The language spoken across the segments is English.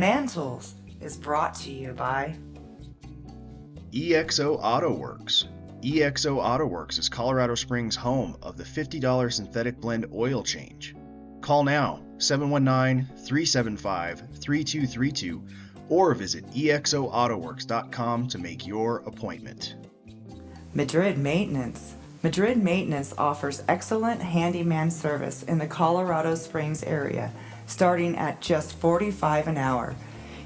MANTOOLS is brought to you by EXO Auto Works. EXO Auto Works is Colorado Springs' home of the $50 synthetic blend oil change. Call now, 719-375-3232, or visit exoautoworks.com to make your appointment. Madrid Maintenance. Madrid Maintenance offers excellent handyman service in the Colorado Springs area, starting at just $45 an hour.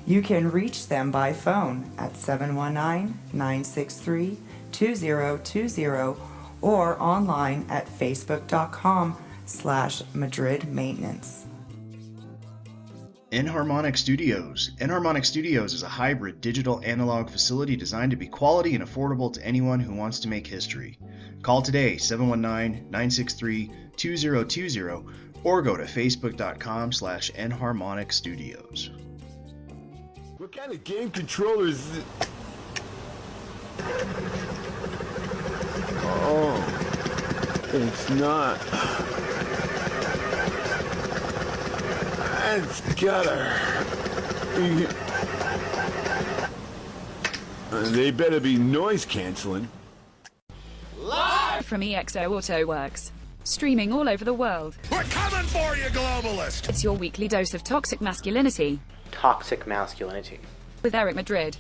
You can reach them by phone at 719-963-2020 or online at facebook.com/Madrid Maintenance. Enharmonic Studios. Enharmonic Studios is a hybrid digital analog facility designed to be quality and affordable to anyone who wants to make history. Call today, 719-963-2020, or go to facebook.com/Enharmonic Studios. What kind of game controller is this? Oh, it's not. It's gutter. They better be noise canceling. Live from EXO Auto Works, streaming all over the world. We're coming for you, globalist! It's your weekly dose of toxic masculinity. Toxic masculinity. With Eric Madrid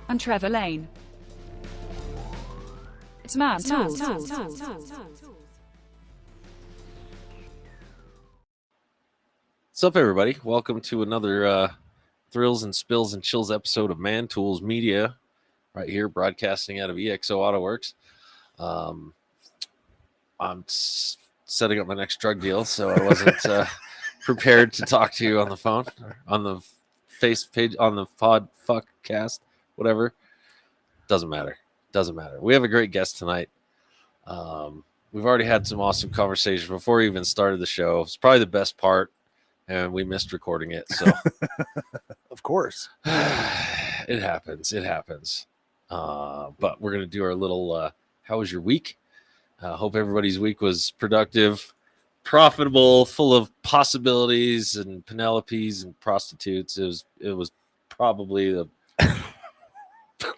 and Trevor Lane. It's MANTOOLS. What's up, everybody? Welcome to another Thrills and Spills and Chills episode of Tools Media, right here, broadcasting out of EXO Auto Works. I'm setting up my next drug deal, so I wasn't prepared to talk to you on the phone, on the face page, on the podcast, whatever. Doesn't matter. We have a great guest tonight. We've already had some awesome conversation before we even started the show. It's probably the best part, and we missed recording it. So, of course, it happens. But we're gonna do our little. How was your week? Hope everybody's week was productive, profitable, full of possibilities and Penelopes and prostitutes. It was probably the.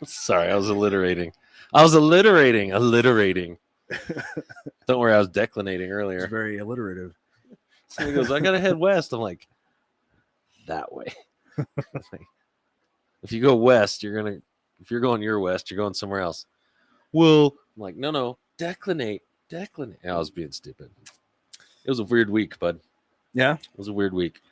Sorry, I was alliterating. Don't worry, I was declinating earlier. It's very alliterative. Somebody goes, I gotta head west. I'm like, that way. If you go west, if you're going your west, you're going somewhere else. Well, I'm like, no, declinate. I was being stupid. It was a weird week, bud. Yeah? It was a weird week.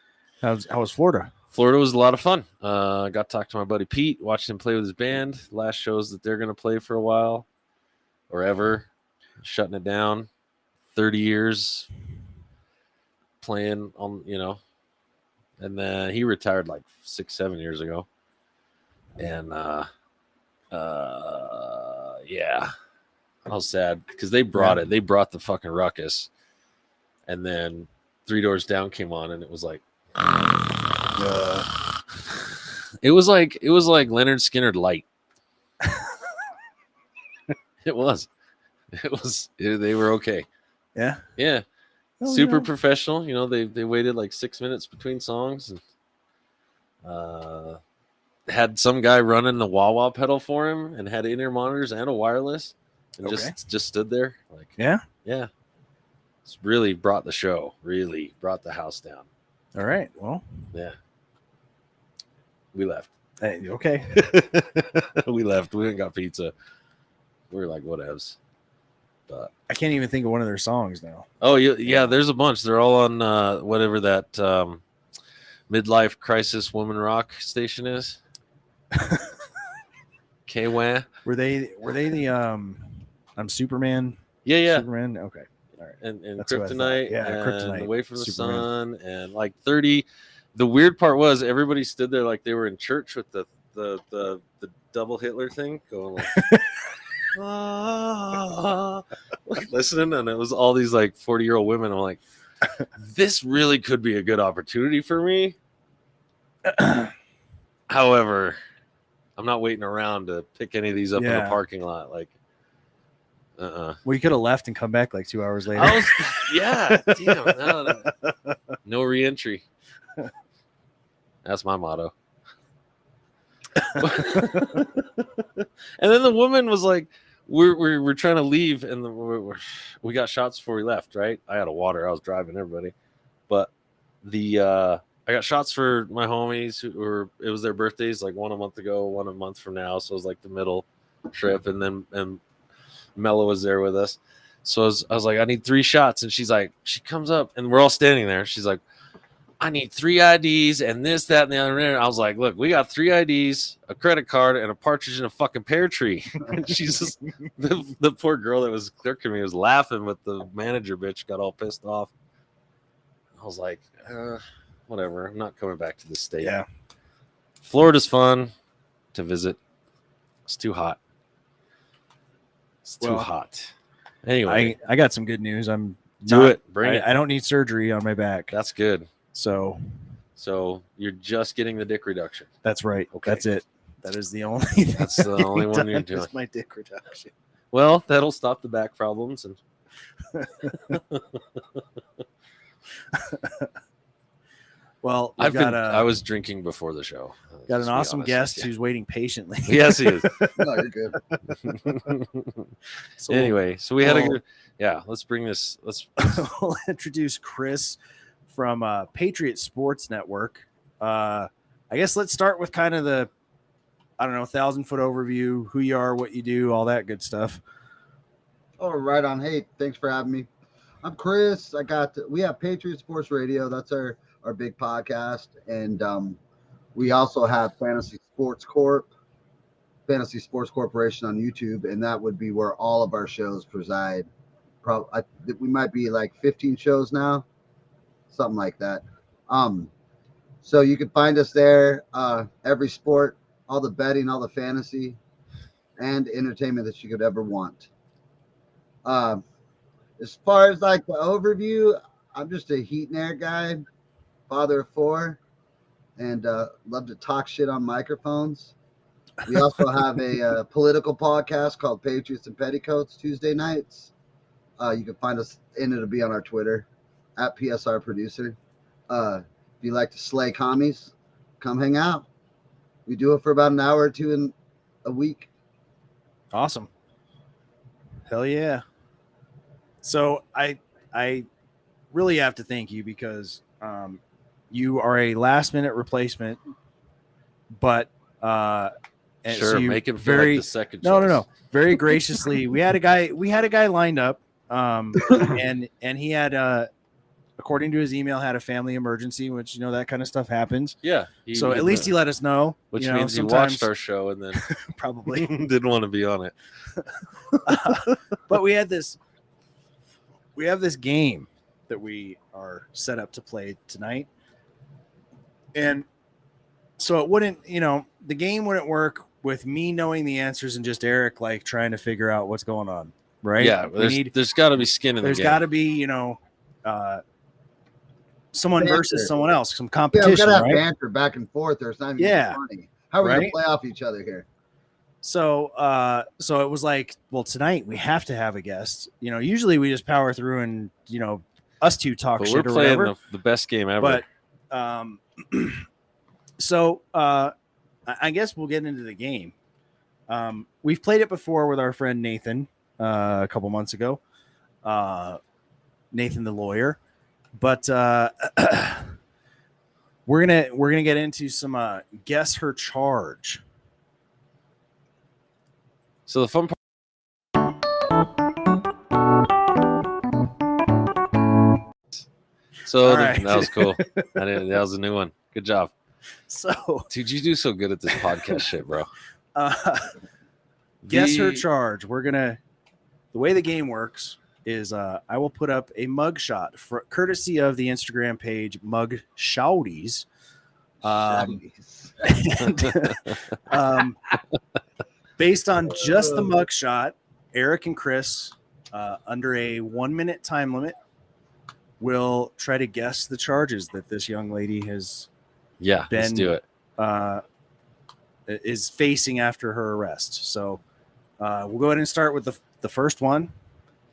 How was Florida? Florida was a lot of fun. I got to talk to my buddy Pete, watched him play with his band. Last shows that they're going to play for a while or ever. Shutting it down. 30 years playing on, and then he retired like 6-7 years ago. And yeah, I was sad because they brought it. They brought the fucking ruckus, and then Three Doors Down came on, and it was like, it was like Leonard Skinner light. It was. They were okay. Yeah. Oh, super professional. They waited like 6 minutes between songs, and had some guy running the wah-wah pedal for him, and had in-ear monitors and a wireless, and just stood there like, yeah. It's really brought the show. Really brought the house down. All right. Well. Yeah. We left. Hey, okay. We left. We went and got pizza. We were like, whatevs. But I can't even think of one of their songs now. Oh, yeah. There's a bunch. They're all on whatever that midlife crisis woman rock station is. K-Wah. Were they the I'm Superman? Yeah. Superman. Okay. All right. And That's Kryptonite. Yeah, and Kryptonite. Away from the Superman. Sun, and like 30. The weird part was everybody stood there like they were in church with the double Hitler thing going like, like listening, and it was all these like 40-year-old women. I'm like, this really could be a good opportunity for me. However, I'm not waiting around to pick any of these up in the parking lot. Like, Well, you could have left and come back like 2 hours later. Damn, no, no re-entry. That's my motto. And then the woman was like, we're trying to leave, and we got shots before we left, right? I had a water. I was driving everybody. But I got shots for my homies it was their birthdays, like one a month ago, one a month from now. So it was like the middle trip, and Mella was there with us. So I was like, I need 3 shots. And she comes up, and we're all standing there. She's like, I need 3 IDs and this, that, and the other. And I was like, look, we got 3 IDs, a credit card, and a partridge in a fucking pear tree. And she's just, the poor girl that was clerking me was laughing, but the manager bitch got all pissed off. I was like, whatever. I'm not coming back to this state. Yeah. Florida's fun to visit. It's too hot. It's too hot. Anyway, I got some good news. Bring it. I don't need surgery on my back. That's good. So you're just getting the dick reduction. That's right. Okay. That's it. That is the only thing. That's the only one you're doing. That's my dick reduction. Well, that'll stop the back problems. And well, I was drinking before the show. Got an awesome guest who's waiting patiently. Yes, he is. No, you're good. Anyway, so we had a good. Yeah, let's bring this. We'll introduce Chris from Patriot Sports Network. I guess let's start with kind of the, 1,000-foot overview, who you are, what you do, all that good stuff. Oh, right on. Hey, thanks for having me. I'm Chris. We have Patriot Sports Radio. That's our big podcast. And we also have Fantasy Sports Corporation on YouTube. And that would be where all of our shows preside. We might be like 15 shows now. Something like that. So you can find us there. Every sport, all the betting, all the fantasy, and entertainment that you could ever want. As far as like the overview, I'm just a heat and air guy, father of 4, and love to talk shit on microphones. We also have a political podcast called Patriots and Petticoats Tuesday nights. You can find us, and it'll be on our Twitter at PSR Producer. If you like to slay commies, come hang out. We do it for about an hour or 2 in a week. Awesome. Hell yeah. So I really have to thank you because you are a last minute replacement, but sure, so make him feel like the second choice. No. Very graciously, we had a guy lined up, and he had according to his email, had a family emergency, which that kind of stuff happens. Yeah. So at least he let us know. Which means he watched our show and then probably didn't want to be on it. But we have this game that we are set up to play tonight. And so it wouldn't, the game wouldn't work with me knowing the answers and just Eric like trying to figure out what's going on. Right. Yeah. There's got to be skin in the game. There's got to be, someone versus someone else, some competition. Yeah, we gotta have right? banter back and forth. There's not even funny. How are we gonna play off each other here? So it was like, well, tonight we have to have a guest. Usually we just power through and us two talk shit or whatever. We're playing the best game ever. But so I guess we'll get into the game. We've played it before with our friend Nathan a couple months ago. Nathan the lawyer. But we're gonna get into some guess her charge. So the fun part. So that was cool. That was a new one. Good job. So, dude, you do so good at this podcast shit, bro. Guess her charge. The way the game works is I will put up a mugshot courtesy of the Instagram page Mug SHAWTYS. Based on just the mugshot, Eric and Chris, under a 1-minute time limit, will try to guess the charges that this young lady has let's do it. Is facing after her arrest. So we'll go ahead and start with the first one.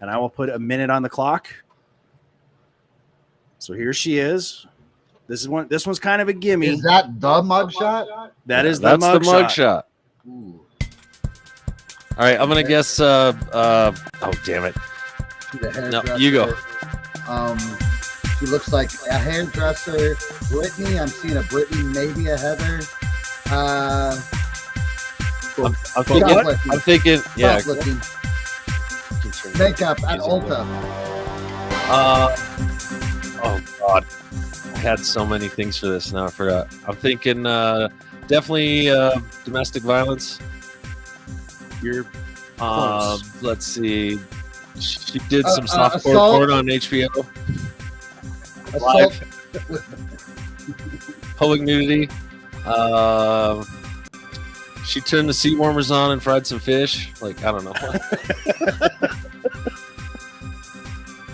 And I will put a minute on the clock. So here she is. This one's kind of a gimme. Is that the mugshot? That is That's the mugshot. mugshot. Ooh. All right, I'm gonna guess. Oh, damn it! The No, hairdresser. you go. She looks like a hairdresser. Brittany. I'm seeing a Brittany, maybe a Heather. I'm thinking. Yeah. Shoplifting. Makeup at Ulta. Oh God, I had so many things for this. Now I forgot. I'm thinking definitely domestic violence. You're let's see. She did some softcore assault. porn on HBO. Assault. Public nudity. She turned the seat warmers on and fried some fish. Like, I don't know.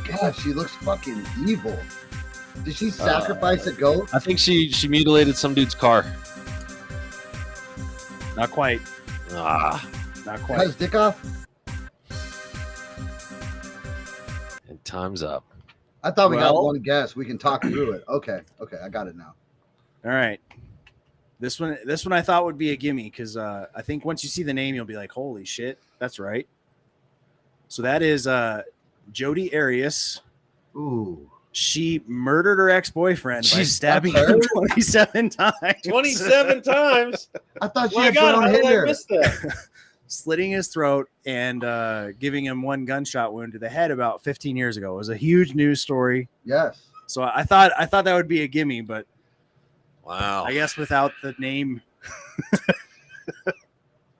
God, she looks fucking evil. Did she sacrifice a goat? I think she mutilated some dude's car. not quite. Ah, Not Cut quite. his dick off? and time's up. I thought we got Well- one guess. We can talk through it. Okay, I got it now. All right. This one I thought would be a gimme because I think once you see the name, you'll be like, holy shit, that's right. So that is Jodi Arias. Ooh. She murdered her ex-boyfriend by Jeez, stabbing that's him her? 27 times. 27 times. I thought she My had God, brown how did I hair. miss that? Slitting his throat and giving him one gunshot wound to the head about 15 years ago. It was a huge news story. Yes. So I thought that would be a gimme, but Wow. I guess without the name.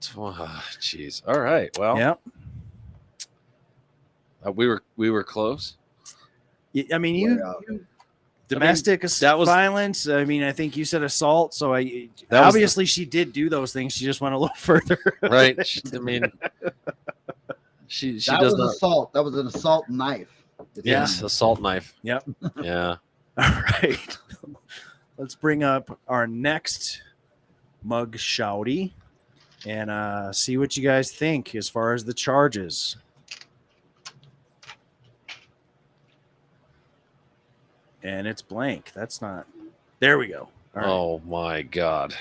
Jeez. All right. Well, Yep. we were close. I mean, Way out. domestic that was- violence. I mean, I think you said assault. So That was obviously she did do those things. She just went a little further. Right. I mean, she That does was not. assault. That was an assault knife. Yes, assault knife. Yep. Yeah. All right. Let's bring up our next mug shouty and see what you guys think as far as the charges. And it's blank. That's not. There we go. All right. Oh my God.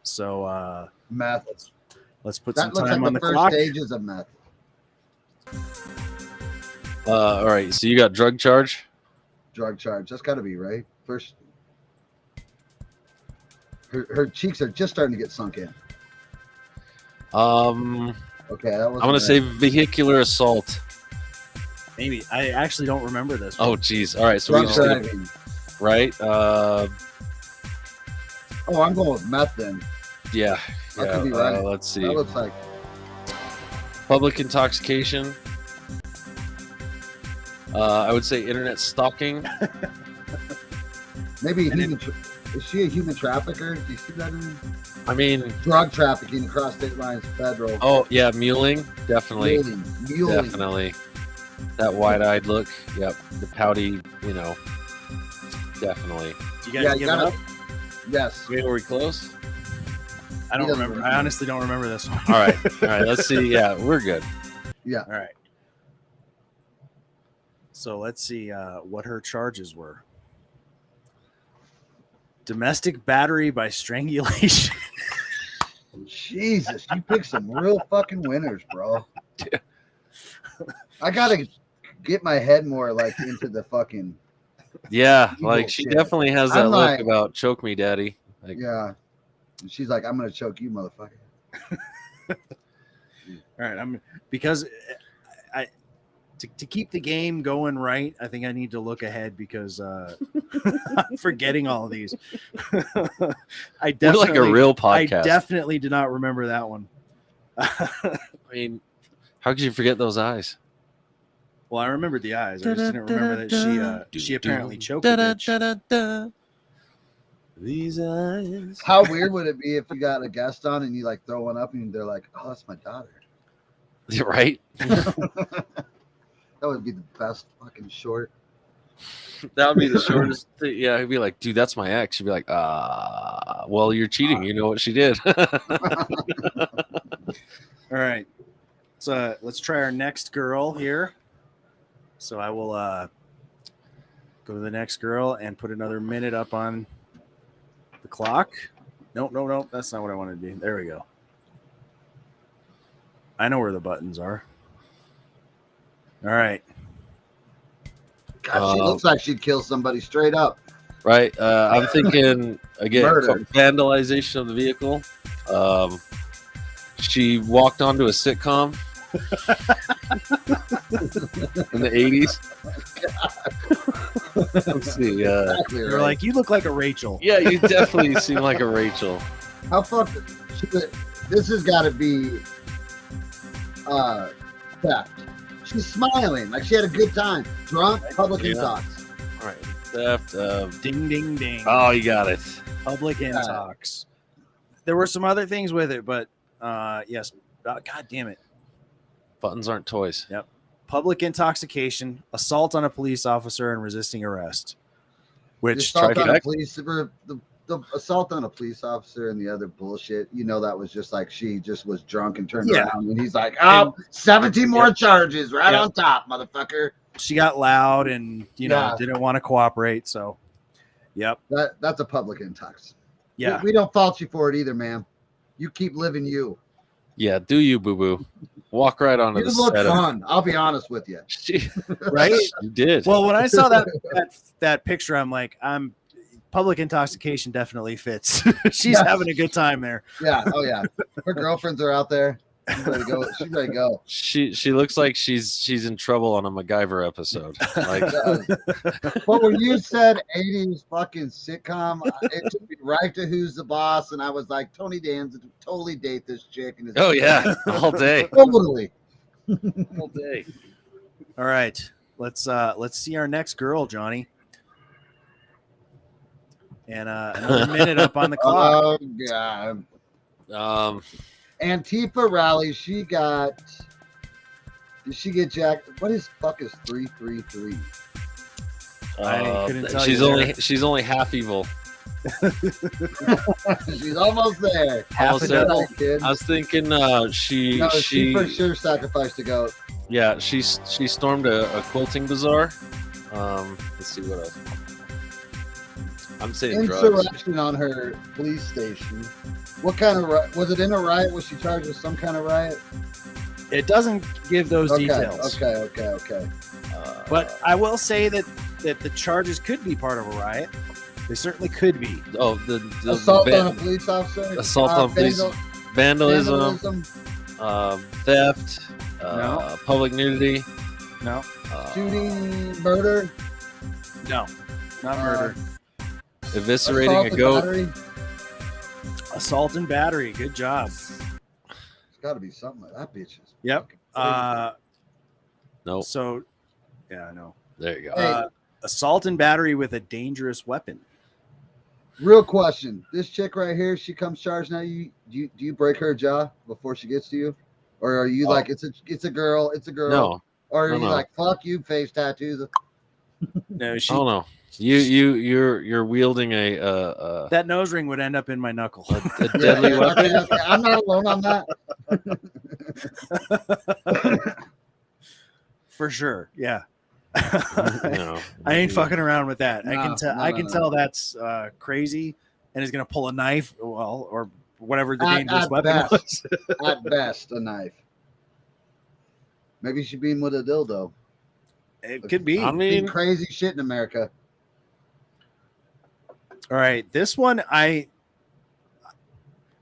So Meth. let's put That some looks time like on the the first clock. stages of meth. All right. So you got drug charge. Drug charge. That's got to be right. First. Her cheeks are just starting to get sunk in. I'm Okay, that was. gonna say vehicular assault. Maybe I actually don't remember this. Oh geez. All right. So we drug just gonna, driving. right. Oh, I'm going with meth then. Yeah. That Yeah. could be right. Let's see. That looks like. Public intoxication. I would say internet stalking. Maybe And human. Is she a human trafficker? Do you see that in I mean, drug trafficking across state lines, federal? oh yeah, muling, definitely, Muling. definitely. That wide-eyed look. Yep. The pouty, definitely. You guys Yeah, give you it gotta- up? Yes. Wait, are we close? I don't He doesn't remember. I remember. honestly don't remember this one. All right. All right. Let's see. Yeah, we're good. Yeah. All right. So let's see what her charges were. Domestic battery by strangulation. Jesus, you picked some real fucking winners, bro. I gotta get my head more like into the fucking. Yeah, Evil like she shit. definitely has that I'm look like- about choke me, daddy. Like, Yeah. And she's like, I'm gonna choke you, motherfucker. All right, I'm because I to keep the game going right. I think I need to look ahead because I'm forgetting all of these. I we're definitely like a real I podcast. definitely did not remember that one. I mean, how could you forget those eyes? Well, I remembered the eyes. I just didn't remember that she apparently choked a bitch. These eyes. How weird would it be if you got a guest on and you like throw one up and they're like, oh, that's my daughter. Right? That would be the best fucking short. That would be the shortest thing. Yeah, he'd be like, dude, that's my ex. She'd be like, well, you're cheating. You know what she did. All right. So let's try our next girl here. So I will Go to the next girl and put another minute up on the clock. Nope. That's not what I want to do. There we go. I know where the buttons are. All right. God, she looks like she'd kill somebody straight up. Right. I'm thinking, again, Murder. vandalization of the vehicle. She walked onto a sitcom in the 80s. Let's see. You're like, you look like a Rachel. Yeah, you definitely seem like a Rachel. How fucked? This has got to be theft. She's smiling like she had a good time. Drunk, public intox. All right. Theft. Ding, ding, ding. Oh, you got it. Public intox. There were some other things with it, but yes. God damn it. Buttons aren't toys. Yep. Public intoxication, assault on a police officer, and resisting arrest. Which the assault on a police officer and the other bullshit, that was just like she just was drunk and turned around and he's like, 17 more charges right on top, motherfucker. She got loud and didn't want to cooperate. So, yep. That's a public intox. Yeah. We don't fault you for it either, ma'am. You keep living you. Yeah, do you, boo-boo. Walk right onto You the look set. fun. I'll be honest with you. Right? You did. Well, when I saw that picture, I'm like, public intoxication definitely fits. She's having a good time there. Yeah. Oh yeah. Her girlfriends are out there. She's ready to go. She's ready to go. She looks like she's in trouble on a MacGyver episode. Like, but when you said 80s fucking sitcom, it took me right to Who's the Boss, and I was like, Tony Danza would totally date this chick. And oh yeah, all day. Totally. All day. All right. Let's see our next girl, Johnny. And another minute up on the clock. Oh God. Antifa rally. Did she get jacked? What is 333? I couldn't tell she's only half evil. She's almost there. Almost there. Kid. I was thinking she for sure sacrificed a goat. Yeah, she stormed a quilting bazaar. Let's see what else. I'm saying drugs. Insurrection on her police station. What kind of was it? In a riot? Was she charged with some kind of riot? It doesn't give those details. Okay. But I will say that the charges could be part of a riot. They certainly could be. Oh, the assault on a police officer. Assault on police. Vandalism. Theft. No. Public nudity. No. Shooting. Murder. No. Not murder. Eviscerating a goat. Battery. Assault and battery. Good job. It's got to be something like that, bitches. Yep. No. So, yeah, I know. There you go. Hey. Assault and battery with a dangerous weapon. Real question: this chick right here, she comes charged now. Do you break her jaw before she gets to you, or are you like it's a girl? No. Or are you like fuck you, face tattoos? No, oh no. You're wielding a that nose ring would end up in my knuckle. A deadly weapon. Okay. I'm not alone on that. For sure. Yeah. No, I ain't fucking around with that. I can tell No. that's crazy and is gonna pull a knife, or whatever the dangerous weapon was. At best, a knife. Maybe she beat him with a dildo. It could be. I mean, crazy shit in America. All right, this one I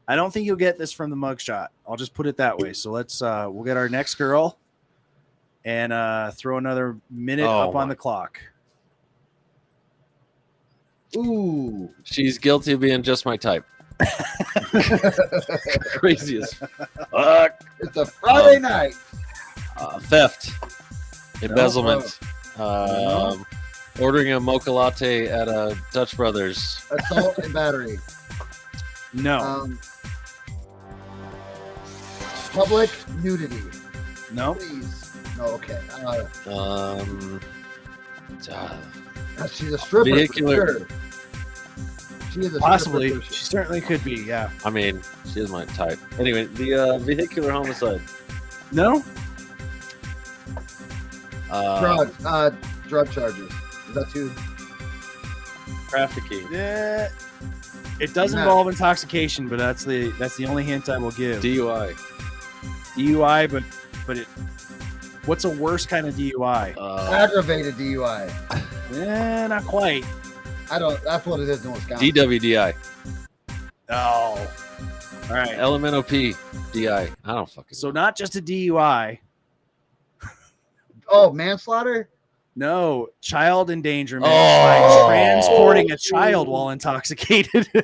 don't think you'll get this from the mugshot. I'll just put it that way. So let's we'll get our next girl and throw another minute up on the clock. Ooh, she's guilty of being just my type. Crazy as fuck. It's a Friday night. Theft, embezzlement, No. ordering a mocha latte at a Dutch Brothers. Assault and battery. No. Public nudity. No. Please. No. Okay. She's a stripper. Vehicular. For sure. She is a Possibly. stripper for She sure. certainly could be. Yeah. I mean, she is my type. Anyway, the vehicular homicide. No. Drug charges. Is that too? Trafficking. Yeah. It does No. involve intoxication, but that's the only hint I will give. DUI. DUI, but what's a worse kind of DUI? Aggravated DUI. Not quite. That's what it is in Wisconsin. DWDI. Oh. All right. LMNOP. DI. I don't fucking. So not just a DUI. Oh, manslaughter? No, child endangerment Oh. by transporting a child while intoxicated. She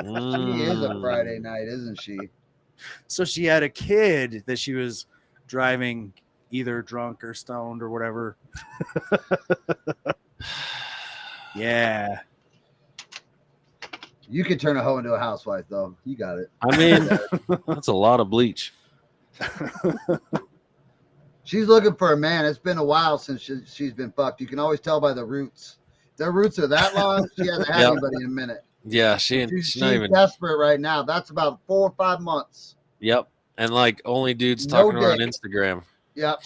is a Friday night, isn't she? So she had a kid that she was driving either drunk or stoned or whatever. Yeah. You could turn a hoe into a housewife, though. You got it. I mean, that's a lot of bleach. She's looking for a man. It's been a while since she's been fucked. You can always tell by the roots. Their roots are that long. She hasn't had anybody in a minute. Yeah, she's not even desperate right now. That's about 4 or 5 months. Yep. And like only dudes No talking to her on dick. Instagram. Yep.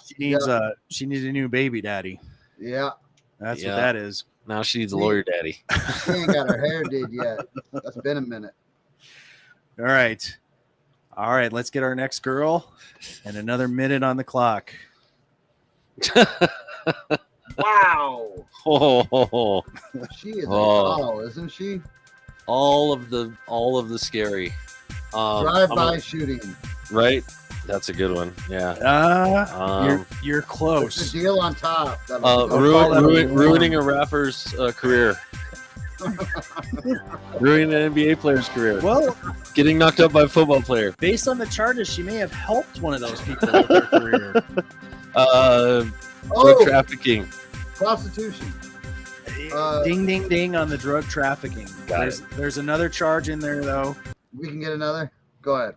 She needs a new baby daddy. Yeah. That's what that is. Now she needs a lawyer daddy. She ain't got her hair did yet. That's been a minute. All right. Let's get our next girl and another minute on the clock. Wow. Oh, She is a doll, isn't she? all of the scary. Drive-by shooting. Right? That's a good one. Yeah. You're What's close. the deal on top? Ruining a rapper's career. Ruining an NBA player's career. Well, Getting knocked up by a football player. based on the charges, she may have helped one of those people with their career. Drug trafficking. Prostitution. Ding, ding, ding on the drug trafficking. There's another charge in there, though. We can get another? Go ahead.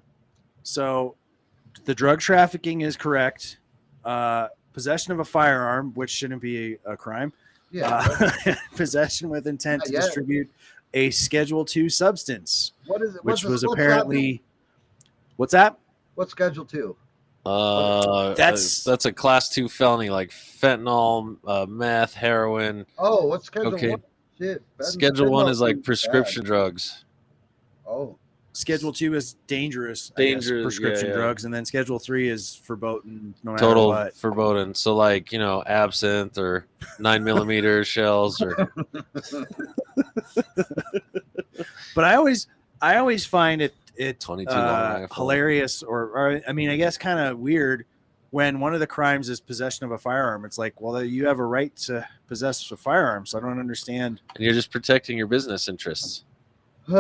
So the drug trafficking is correct. Possession of a firearm, which shouldn't be a crime. Yeah. Possession with intent Not to yet. distribute a Schedule II substance, What is it? which was what's apparently... What's that? What's Schedule 2? That's a class 2 felony, like fentanyl, meth, heroin. Oh, what's Schedule Okay. 1? Shit. Schedule 1 is like Bad. prescription drugs. Oh. Schedule 2 is dangerous, Dangerous, prescription yeah. drugs, and then Schedule 3 is verboten, no matter Total what. verboten. So like, absinthe or 9mm shells or But I always find it 22 long rifle. hilarious, or I mean, I guess kind of weird when one of the crimes is possession of a firearm. It's like, well, you have a right to possess a firearm, so I don't understand. And you're just protecting your business interests. We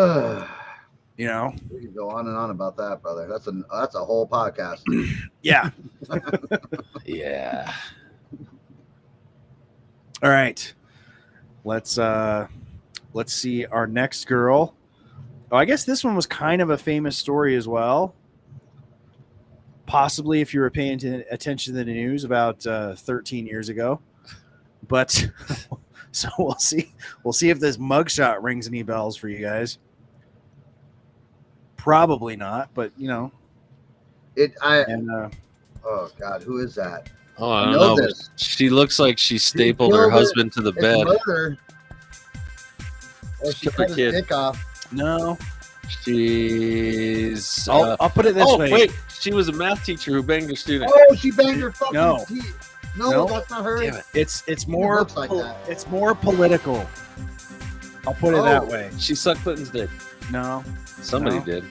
can go on and on about that, brother. That's a whole podcast. Yeah. Yeah. All right. Let's see our next girl. Oh, I guess this one was kind of a famous story as well. Possibly if you were paying attention to the news about 13 years ago. But so we'll see. We'll see if this mugshot rings any bells for you guys. Probably not, but Oh God, who is that? Oh, I don't know. This. She looks like she stapled her killed husband to the It's bed. murder. Oh, she Killed her cut his kid. dick off. no. She's. I'll put it this way. Wait. She was a math teacher who banged her student. Oh, she banged her fucking No. teeth. No, No. that's not her. Damn it. It's more looks like that. it's more political. I'll put it that way. She sucked Clinton's dick. No. Somebody No. did.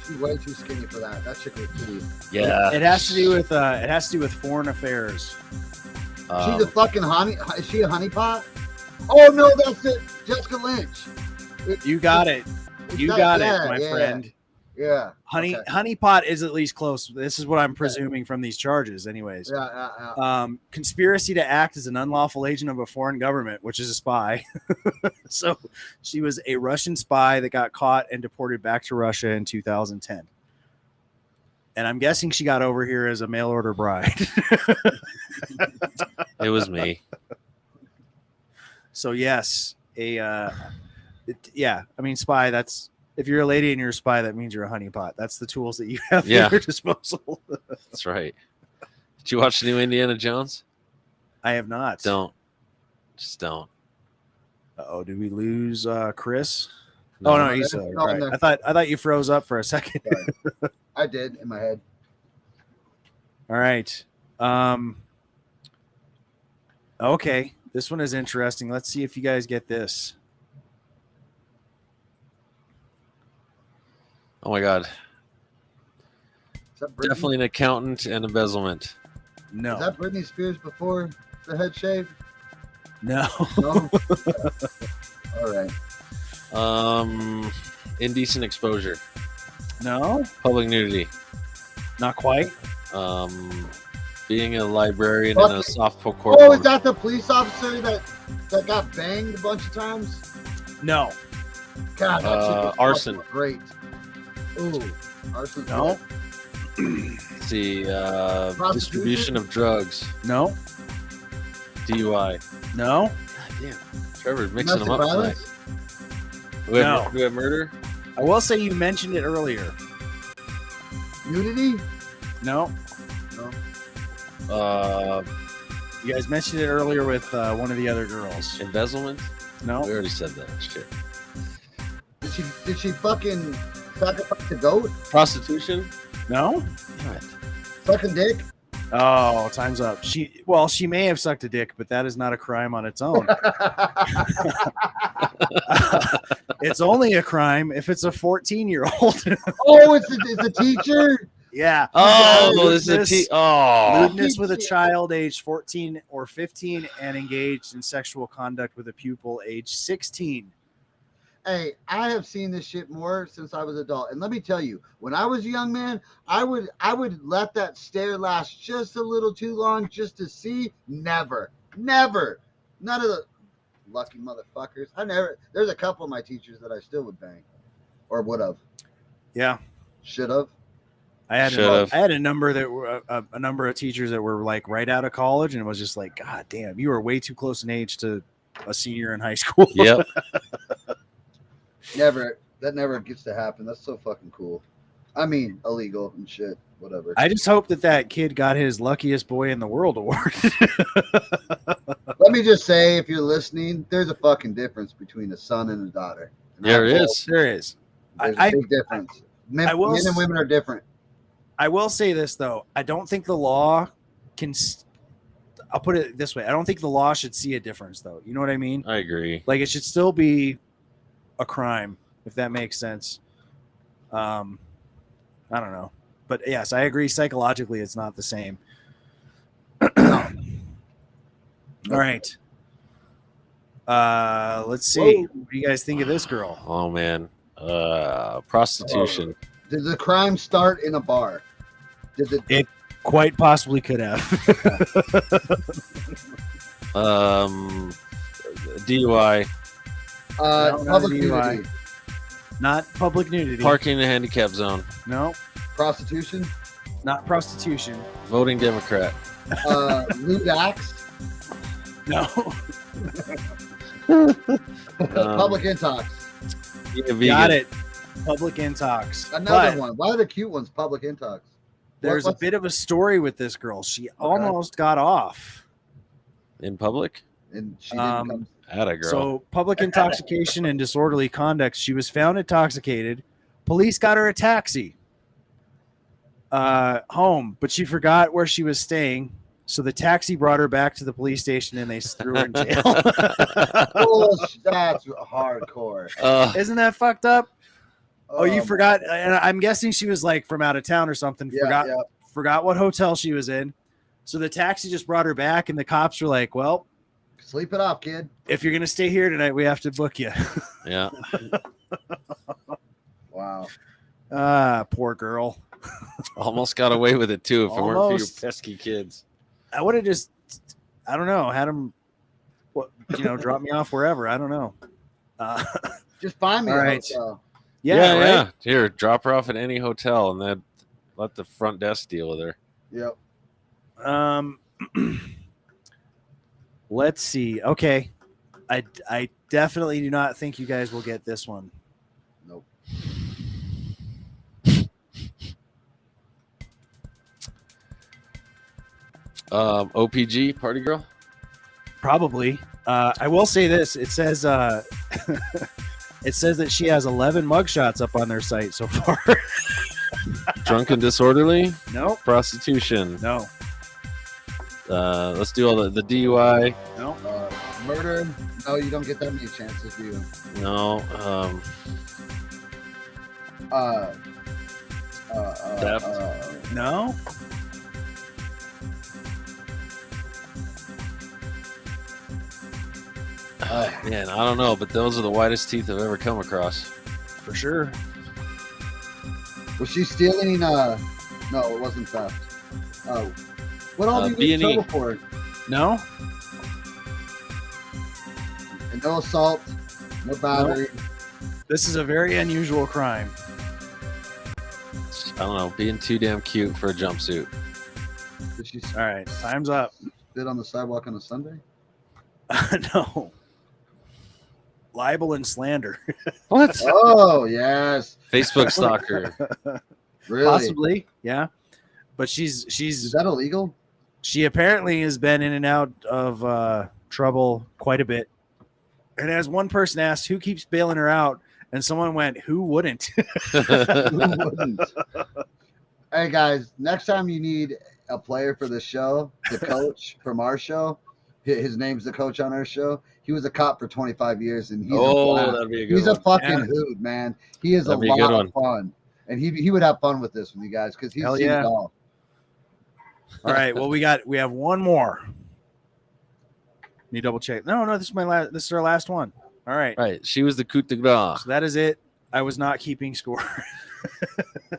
She's way too skinny for that. That chick was teeth. Yeah. It has to do with foreign affairs. She's a fucking honey. Is she a honeypot? Oh no, that's it. Jessica Lynch. You got it. You got it, my friend. Yeah. Honeypot is at least close. This is what I'm presuming from these charges, anyways. Yeah. Conspiracy to act as an unlawful agent of a foreign government, which is a spy. So she was a Russian spy that got caught and deported back to Russia in 2010. And I'm guessing she got over here as a mail order bride. It was me. So yes, I mean, spy. That's if you're a lady and you're a spy, that means you're a honeypot. That's the tools that you have Yeah. at your disposal. That's right. Did you watch the new Indiana Jones? I have not. Don't. Just don't. Oh, did we lose Chris? No. Oh no, he's right. I thought you froze up for a second. I did in my head. All right. Okay, this one is interesting. Let's see if you guys get this. Oh my God. Is that Britney? Definitely an accountant and embezzlement. No. Is that Britney Spears before the head shave? No. No. All right. Indecent exposure. No. Public nudity. Not quite. Being a librarian in a softball court. Oh, is that the police officer that got banged a bunch of times? No. God, that shit was arson. fucking great. Ooh, arson. No. Let's see. Distribution of drugs. No. DUI. No. God damn. Trevor's mixing them up violence? tonight. No. Do we have murder? I will say you mentioned it earlier. Nudity? No. You guys mentioned it earlier with one of the other girls. Embezzlement? No. We already said that. Shit. Did she fucking sacrifice the goat? Prostitution? No. Damn it. Sucking dick? Oh, time's up. She may have sucked a dick, but that is not a crime on its own. It's only a crime if it's a 14-year-old. Oh, it's a teacher? Yeah. Oh, this is lewdness with a child aged 14 or 15 and engaged in sexual conduct with a pupil aged 16. Hey, I have seen this shit more since I was adult. And let me tell you, when I was a young man, I would let that stare last just a little too long just to see. Never. None of the lucky motherfuckers. There's a couple of my teachers that I still would bang. Or would have. Yeah. Should have. I had a number that were a number of teachers that were like right out of college, and it was just like, God damn, you were way too close in age to a senior in high school. Yep. That never gets to happen. That's so fucking cool. I mean, illegal and shit. Whatever. I just hope that kid got his luckiest boy in the world award. Let me just say, if you're listening, there's a fucking difference between a son and a daughter. And There is. There's a big difference. Men and women are different. I will say this, though. I don't think the law can – I'll put it this way. I don't think the law should see a difference, though. You know what I mean? I agree. Like, it should still be a crime, if that makes sense. I don't know. But, yes, I agree. Psychologically, it's not the same. All right. Let's see. Whoa. What do you guys think of this girl? Oh, man. Prostitution. Did the crime start in a bar? It quite possibly could have. DUI. Public DUI. nudity. Not public nudity. Parking in the handicap zone. No. Prostitution. Not prostitution. Voting Democrat. Lewd acts. No. Public intox. Got it. Public intox. Another one. Why are the cute ones public intox? There's a bit of a story with this girl. She almost got off. In public? And she didn't come. Atta girl. So public intoxication and disorderly conduct. She was found intoxicated. Police got her a taxi home, but she forgot where she was staying. So the taxi brought her back to the police station and they threw her in jail. Oh, that's hardcore. Isn't that fucked up? Oh, you forgot. And I'm guessing she was like from out of town or something. Forgot what hotel she was in. So the taxi just brought her back and the cops were like, well, sleep it off, kid. If you're going to stay here tonight, we have to book you. Yeah. Wow. Poor girl. Almost got away with it too if it weren't for your pesky kids. I would have just, I don't know, had them, drop me off wherever. I don't know. Just find me a hotel. Yeah. Yeah. Here, drop her off at any hotel and then let the front desk deal with her. Yep. Let's see. Okay. I definitely do not think you guys will get this one. Nope. OPG, party girl? Probably. I will say this. It says it says that she has 11 mugshots up on their site so far. Drunk and disorderly? No. Prostitution? No. Let's do all the DUI. No. Murder? No, you don't get that many chances, do you? No. Theft? No. Man, I don't know, but those are the whitest teeth I've ever come across. For sure. Was she stealing? No, it wasn't theft. What all do you get in trouble for? No. And no assault, no battery. No. This is a very unusual crime. I don't know, being too damn cute for a jumpsuit. Did she All right, time's up. sit on the sidewalk on a Sunday? No. Libel and slander. What? Oh, yes. Facebook stalker. Really? Possibly, yeah. But she's Is that illegal? she apparently has been in and out of trouble quite a bit. And as one person asked, who keeps bailing her out? And someone went, who wouldn't? Who wouldn't? Hey, guys, next time you need a player for the show, the coach from our show, his name's the coach on our show. He was a cop for 25 years, and he's that'd be a good he's one. a fucking hoot, man. He is That'd a be a good lot of fun, and he would have fun with this with you guys because he's Hell seen yeah. it all. All right. Well, we have one more. Need double check. No, this is our last one. All right. Right. She was the coup de grace. So that is it. I was not keeping score.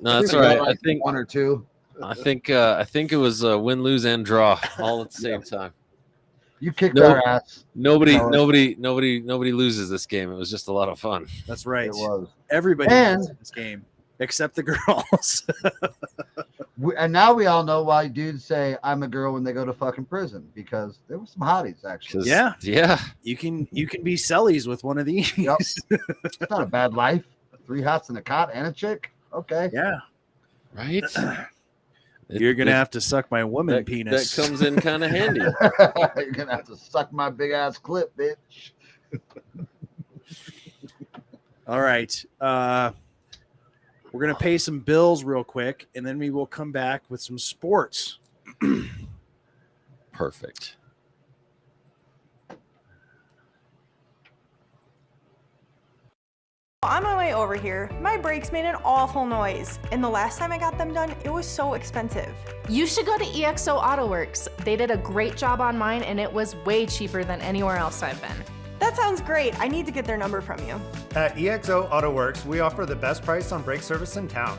No, that's We all got right. like I think one or two. I think it was win, lose, and draw all at the same time. You kicked No. our ass. Nobody No. loses this game. It was just a lot of fun. That's right. It was. Everybody And- wins this game except the girls. And now we all know why dudes say I'm a girl when they go to fucking prison, because there were some hotties actually. 'Cause- Yeah. Yeah. You can be Sellies with one of these. Yep. It's not a bad life. 3 hots and a cot and a chick. Okay. Yeah. Right. You're gonna have to suck my woman that, penis. That comes in kind of handy. You're gonna have to suck my big ass clip, bitch. All right. We're gonna pay some bills real quick, and then we will come back with some sports. Perfect. On my way over here, my brakes made an awful noise, and the last time I got them done, it was so expensive. You should go to EXO Auto Works. They did a great job on mine, and it was way cheaper than anywhere else I've been. That sounds great. I need to get their number from you. At EXO Auto Works, we offer the best price on brake service in town.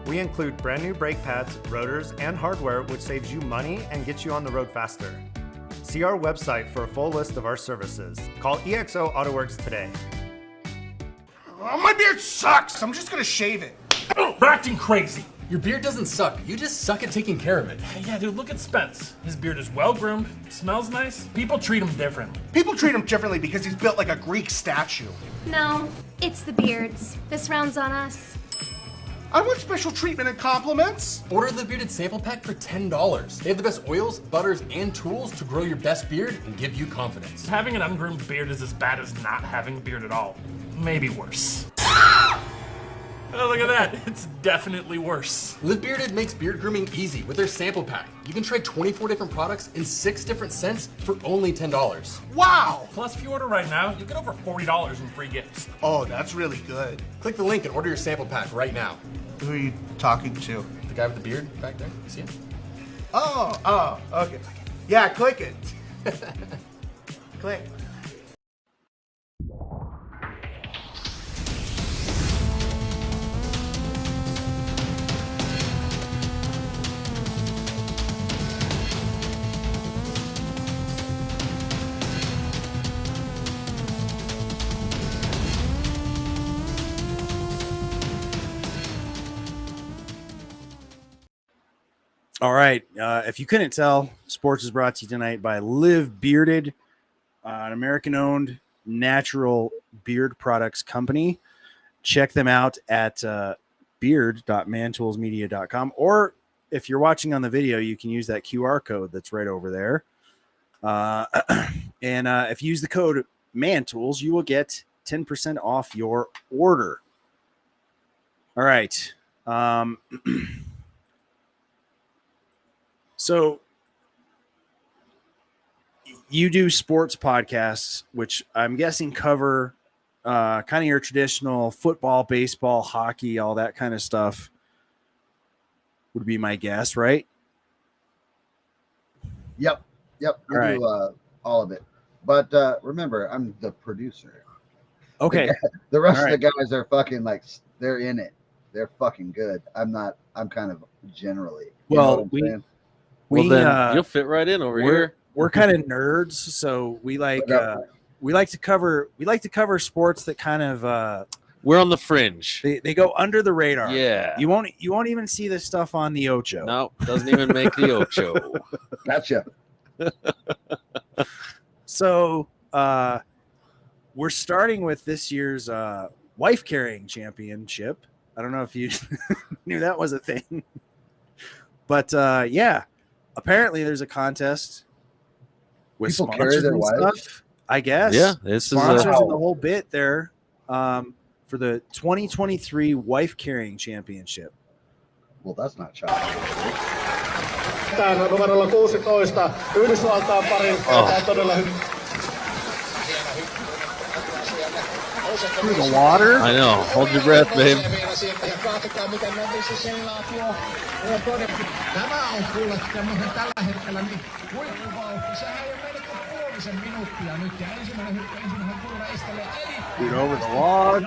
We include brand new brake pads, rotors, and hardware, which saves you money and gets you on the road faster. See our website for a full list of our services. Call EXO Auto Works today. Oh, my beard sucks. I'm just gonna shave it. You're acting crazy. Your beard doesn't suck. You just suck at taking care of it. Hey, yeah, dude, look at Spence. His beard is well groomed, smells nice. People treat him differently. People treat him differently because he's built like a Greek statue. No, it's the beards. This round's on us. I want special treatment and compliments. Order the bearded sample pack for $10. They have the best oils, butters, and tools to grow your best beard and give you confidence. Having an ungroomed beard is as bad as not having a beard at all. Maybe worse. Oh, look at that. It's definitely worse. Live Bearded makes beard grooming easy with their sample pack. You can try 24 different products in 6 different scents for only $10. Wow! Plus, if you order right now, you'll get over $40 in free gifts. Oh, that's really good. Click the link and order your sample pack right now. Who are you talking to? The guy with the beard back there. You see him? Oh, okay. Yeah, click it. Click. All right. If you couldn't tell, sports is brought to you tonight by Live Bearded, an American-owned natural beard products company. Check them out at beard.mantoolsmedia.com, or if you're watching on the video, you can use that QR code that's right over there. And if you use the code MANTOOLS, you will get 10% off your order. All right. So you do sports podcasts, which I'm guessing cover kind of your traditional football, baseball, hockey, all that kind of stuff would be my guess, right? Yep. We right. do all of it. But remember, I'm the producer. Okay. The rest All of the guys are fucking like, they're in it. They're fucking good. I'm not. I'm kind of generally. You know Well, what I'm saying? we then you'll fit right in over here. We're kind of nerds, so we like to cover sports that kind of we're on the fringe. They go under the radar. Yeah. You won't even see this stuff on the Ocho. No, doesn't even make the Ocho. Gotcha. So we're starting with this year's wife carrying championship. I don't know if you knew that was a thing, but yeah, apparently there's a contest with People sponsors carry their and wives? stuff. I guess. Yeah, this sponsors is and the whole bit there for the 2023 wife carrying championship. Well, that's not chocolate. Numerolla 16, Yhdysvaltain parin todella hyvin. Through the water? I know. Hold your breath, babe. Tämä on kuule tämmöinen tällä hetkellä niin huippuvauhti. Sehän ei ole melkein puolisen minuuttia nyt ja ensimmäinen kurva estelee Dude, over the log.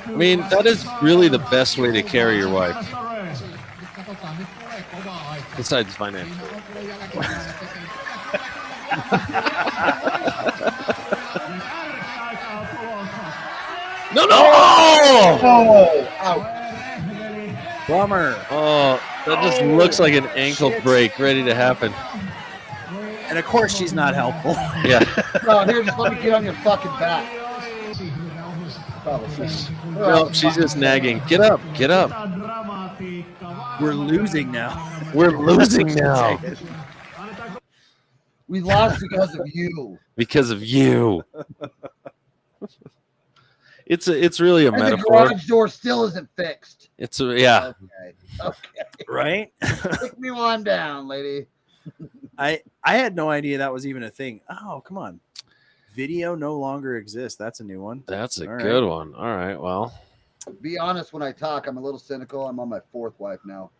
I mean, that is really the best way to carry your wife. Besides financial. No! Bummer. Oh, that just looks like an ankle break ready to happen. And of course, she's not helpful. Yeah. No, here, just let me get on your fucking back. No, she's just nagging. Get up, get up. We're losing now. We're losing now. We lost because of you. Because of you. It's really a And metaphor. the garage door still isn't fixed. Yeah. Okay. Right? Pick me one down, lady. I had no idea that was even a thing. Oh, come on. Video no longer exists. That's a new one. That's a All good right. one. All right. Well, Be honest, when I talk, I'm a little cynical. I'm on my fourth wife now.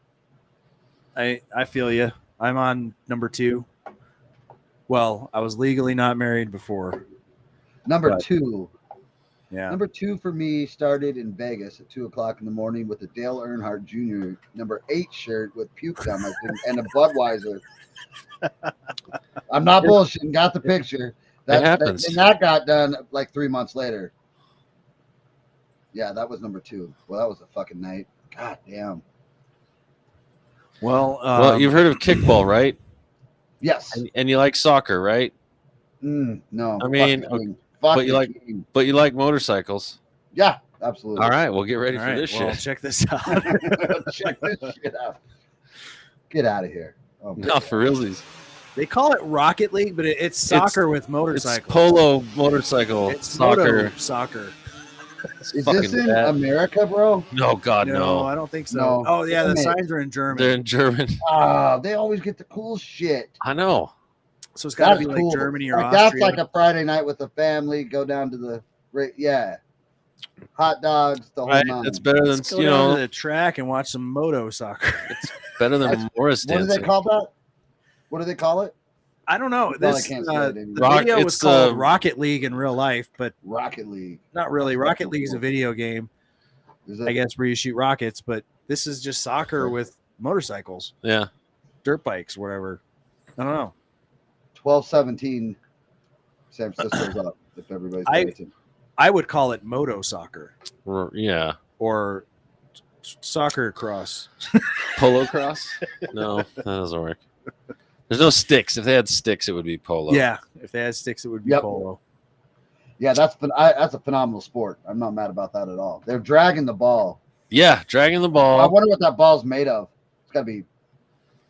I feel you. I'm on number 2. Well, I was legally not married before. Number 2. Yeah. Number 2 for me started in Vegas at 2:00 in the morning with a Dale Earnhardt Jr. number 8 shirt with puke on my thing and a Budweiser. I'm not bullshitting. Got the picture. That happens. And that got done like 3 months later. Yeah, that was number 2. Well, that was a fucking night. God damn. Well, you've heard of kickball, right? Yes. And you like soccer, right? No. I mean, but you like motorcycles. Yeah, absolutely. All right, well, get ready All for right, this well, shit. check this out. Check this shit out. Get out of here. Oh, No, for realsies. They call it Rocket League, but it's soccer with motorcycles. It's polo motorcycle It's soccer. moto soccer. It's Is fucking this in bad. America, bro? No, God, no. I don't think so. No. Oh, yeah, the Damn it. signs are in German. They're in German. They always get the cool shit. I know. So it's got to That's be cool. like Germany or Like, Austria. that's like a Friday night with the family. Go down to the hot dogs. The whole Right? nine. It's better than, Let's go you down know, to the track and watch some moto soccer. it's better than Morris What do dancing. they call that? What do they call it? I don't know. Well, I This can't say it the anymore. video was it's, called Rocket League in real life, but Rocket League. not really. Rocket League is a video game, Is it? I guess, where you shoot rockets, but this is just soccer with motorcycles, Yeah. dirt bikes, whatever. I don't know. 12-17. San Francisco's up. If everybody's I- paying attention. I would call it moto soccer Yeah. or soccer cross. Polo cross? No, that doesn't work. There's no sticks. If they had sticks, it would be polo. Yeah, if they had sticks, it would be Yep. polo. Yeah, that's a phenomenal sport. I'm not mad about that at all. They're dragging the ball. Yeah, dragging the I ball. wonder what that ball's made of. It's got to be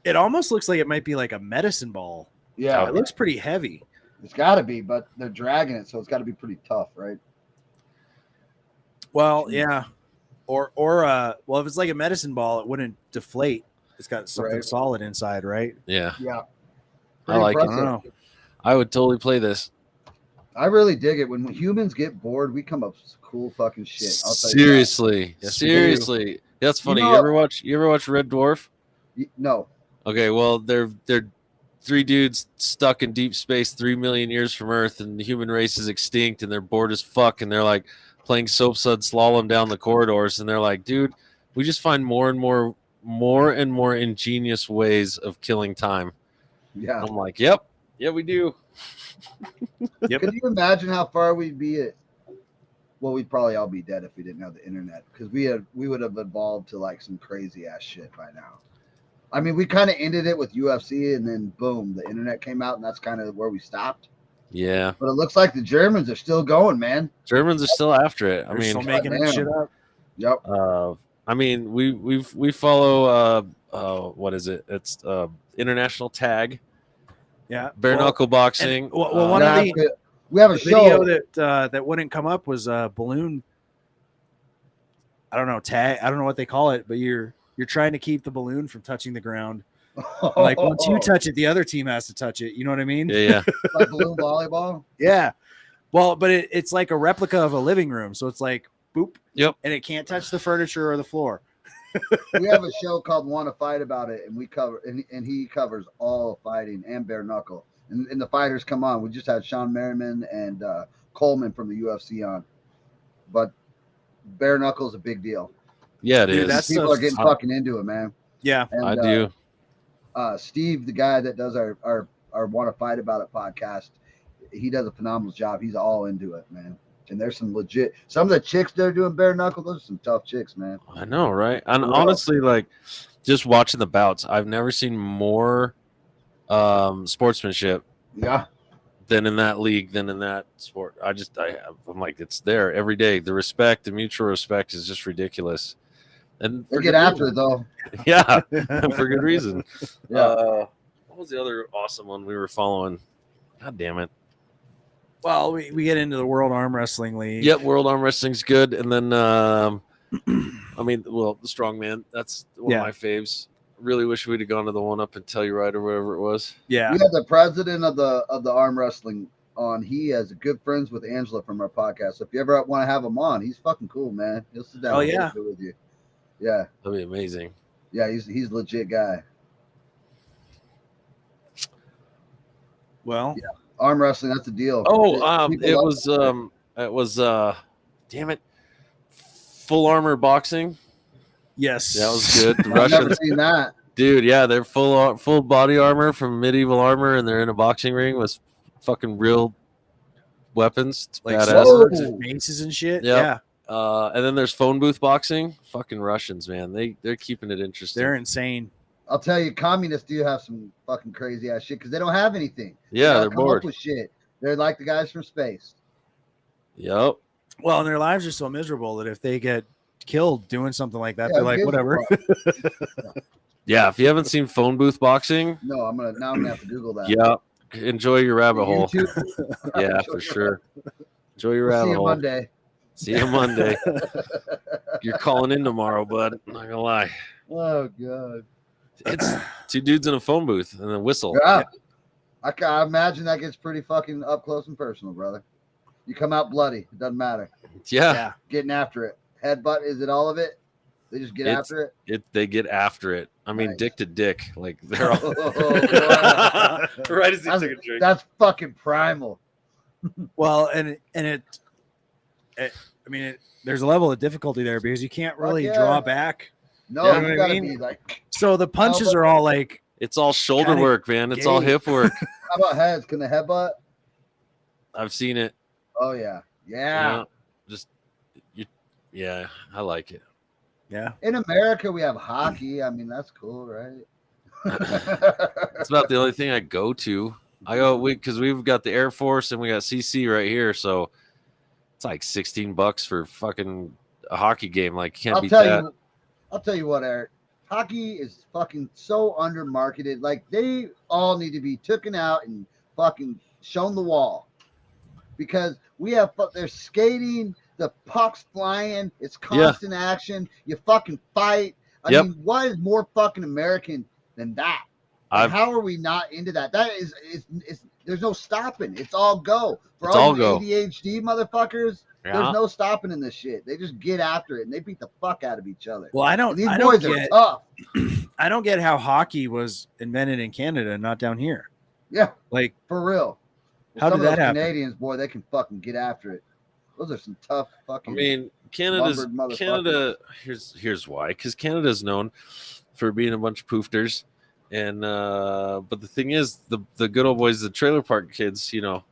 It almost looks like it might be like a medicine ball. Yeah, it looks pretty heavy. It's got to be, but they're dragging it, so it's got to be pretty tough, right? Well, yeah. Or well, if it's like a medicine ball, it wouldn't deflate. It's got something solid inside, right? Yeah. Yeah. I like impressive. it. I would totally play this. I really dig it. When humans get bored, we come up with some cool fucking shit. I'll tell Seriously. Yes, Seriously. That's funny. You You, know- ever watch Red Dwarf? No. Okay, well, they're three dudes stuck in deep space 3 million years from Earth, and the human race is extinct, and they're bored as fuck, and they're like playing soap sud slalom down the corridors, and they're like, dude, we just find more and more ingenious ways of killing time. Yeah. I'm like, yep, yeah, we do. Yep. Can you imagine how far we'd be at? Well, we'd probably all be dead if we didn't have the internet, because we would have evolved to like some crazy ass shit by now. I mean, we kind of ended it with UFC, and then boom, the internet came out, and that's kind of where we stopped. Yeah. But it looks like the Germans are still going, man. Germans are still after it. I They're mean, still making that shit up. Yep. I mean, we follow what is it? It's international tag. Yeah. Bare knuckle boxing. Well, one of the we have a video show that wouldn't come up was a balloon. I don't know, tag. I don't know what they call it, but you're trying to keep the balloon from touching the ground. Like once you touch it, the other team has to touch it. You know what I mean? Yeah. like balloon volleyball. Yeah. Well, but it's like a replica of a living room, so it's like boop. Yep. And it can't touch the furniture or the floor. We have a show called Want to Fight About It, and we cover and he covers all fighting and bare knuckle. And the fighters come on. We just had Sean Merriman and Coleman from the UFC on. But bare knuckle is a big deal. Yeah, it is. People are getting fucking into it, man. Yeah, and, I do. Steve, the guy that does our Want to Fight About It podcast, he does a phenomenal job. He's all into it, man. And there's some legit. Some of the chicks that are doing bare knuckle, those are some tough chicks, man. I know, right? And honestly, like just watching the bouts, I've never seen more sportsmanship. Yeah. Than in that league, than in that sport. I'm like, it's there every day. The respect, the mutual respect is just ridiculous. And they get after it though. Yeah, for good reason. Yeah. What was the other awesome one we were following? God damn it. Well, we get into the World Arm Wrestling League. Yep, World Arm Wrestling's good. And then, I mean, well, the Strongman, that's one of my faves. Really wish we'd have gone to the one up in Telluride or whatever it was. Yeah. We had the president of the arm wrestling on. He has good friends with Angela from our podcast. So if you ever want to have him on, he's fucking cool, man. He'll sit down and do it with you. Yeah. That'd be amazing. Yeah, he's a legit guy. Well, yeah. Arm wrestling, that's the deal. It was damn it, Full Armor Boxing. Yes, that was good. The I've never seen that, dude. Yeah, they're full body armor from medieval armor, and they're in a boxing ring with fucking real weapons. It's like badass. swords and maces and shit. Yep. Yeah. And then there's phone booth boxing. Fucking Russians, man. They're keeping it interesting. They're insane. I'll tell you, communists do have some fucking crazy ass shit because they don't have anything. Yeah, they they're come bored. up with shit. They're like the guys from space. Yep. Well, and their lives are so miserable that if they get killed doing something like that, Yeah, they're like, gives a whatever. Yeah, if you haven't seen phone booth boxing, No, I'm gonna have to Google that. yeah, enjoy your rabbit hole. YouTube. Yeah, for sure. Enjoy your We'll rabbit see you hole. Monday. See you Monday. You're calling in tomorrow, bud. I'm not gonna lie. Oh god. It's two dudes in a phone booth and a whistle. Yeah. I imagine that gets pretty fucking up close and personal, brother. You come out bloody. It doesn't matter. Yeah. Getting after it. Headbutt, is it all of it? They just get after it? They get after it. I mean, Nice. dick to dick. Like they're all right as he took a drink. That's fucking primal. Well, and it there's a level of difficulty there because you can't really yeah. draw back. No, You know you what I gotta mean? be like. So the punches are all like It's all shoulder Kinda work, man. It's all gay. hip work. How about heads? Can the headbutt? I've seen it. Oh yeah. Yeah. Yeah, I like it. Yeah. In America, we have hockey. I mean, that's cool, right? It's about the only thing I go to. Because we've got the Air Force and we got CC right here, so it's like $16 for fucking a hockey game. Like, can't beat that. I'll tell you what, Eric. Hockey is fucking so undermarketed. Like, they all need to be taken out and fucking shown the wall. Because we have, they're skating, the puck's flying, it's constant action, you fucking fight. I mean, what is more fucking American than that? Like, how are we not into that? That is there's no stopping. It's all go. For all you ADHD motherfuckers, there's no stopping in this shit. They just get after it and they beat the fuck out of each other. Well, I don't. And these I boys don't are get, tough. I don't get how hockey was invented in Canada and not down here. Yeah, like for real. How Some did of that those happen? Canadians, boy, they can fucking get after it. Those are some tough fucking. I mean, Canada. Here's why. Because Canada's known for being a bunch of poofters, and but the thing is, the good old boys, the trailer park kids, you know,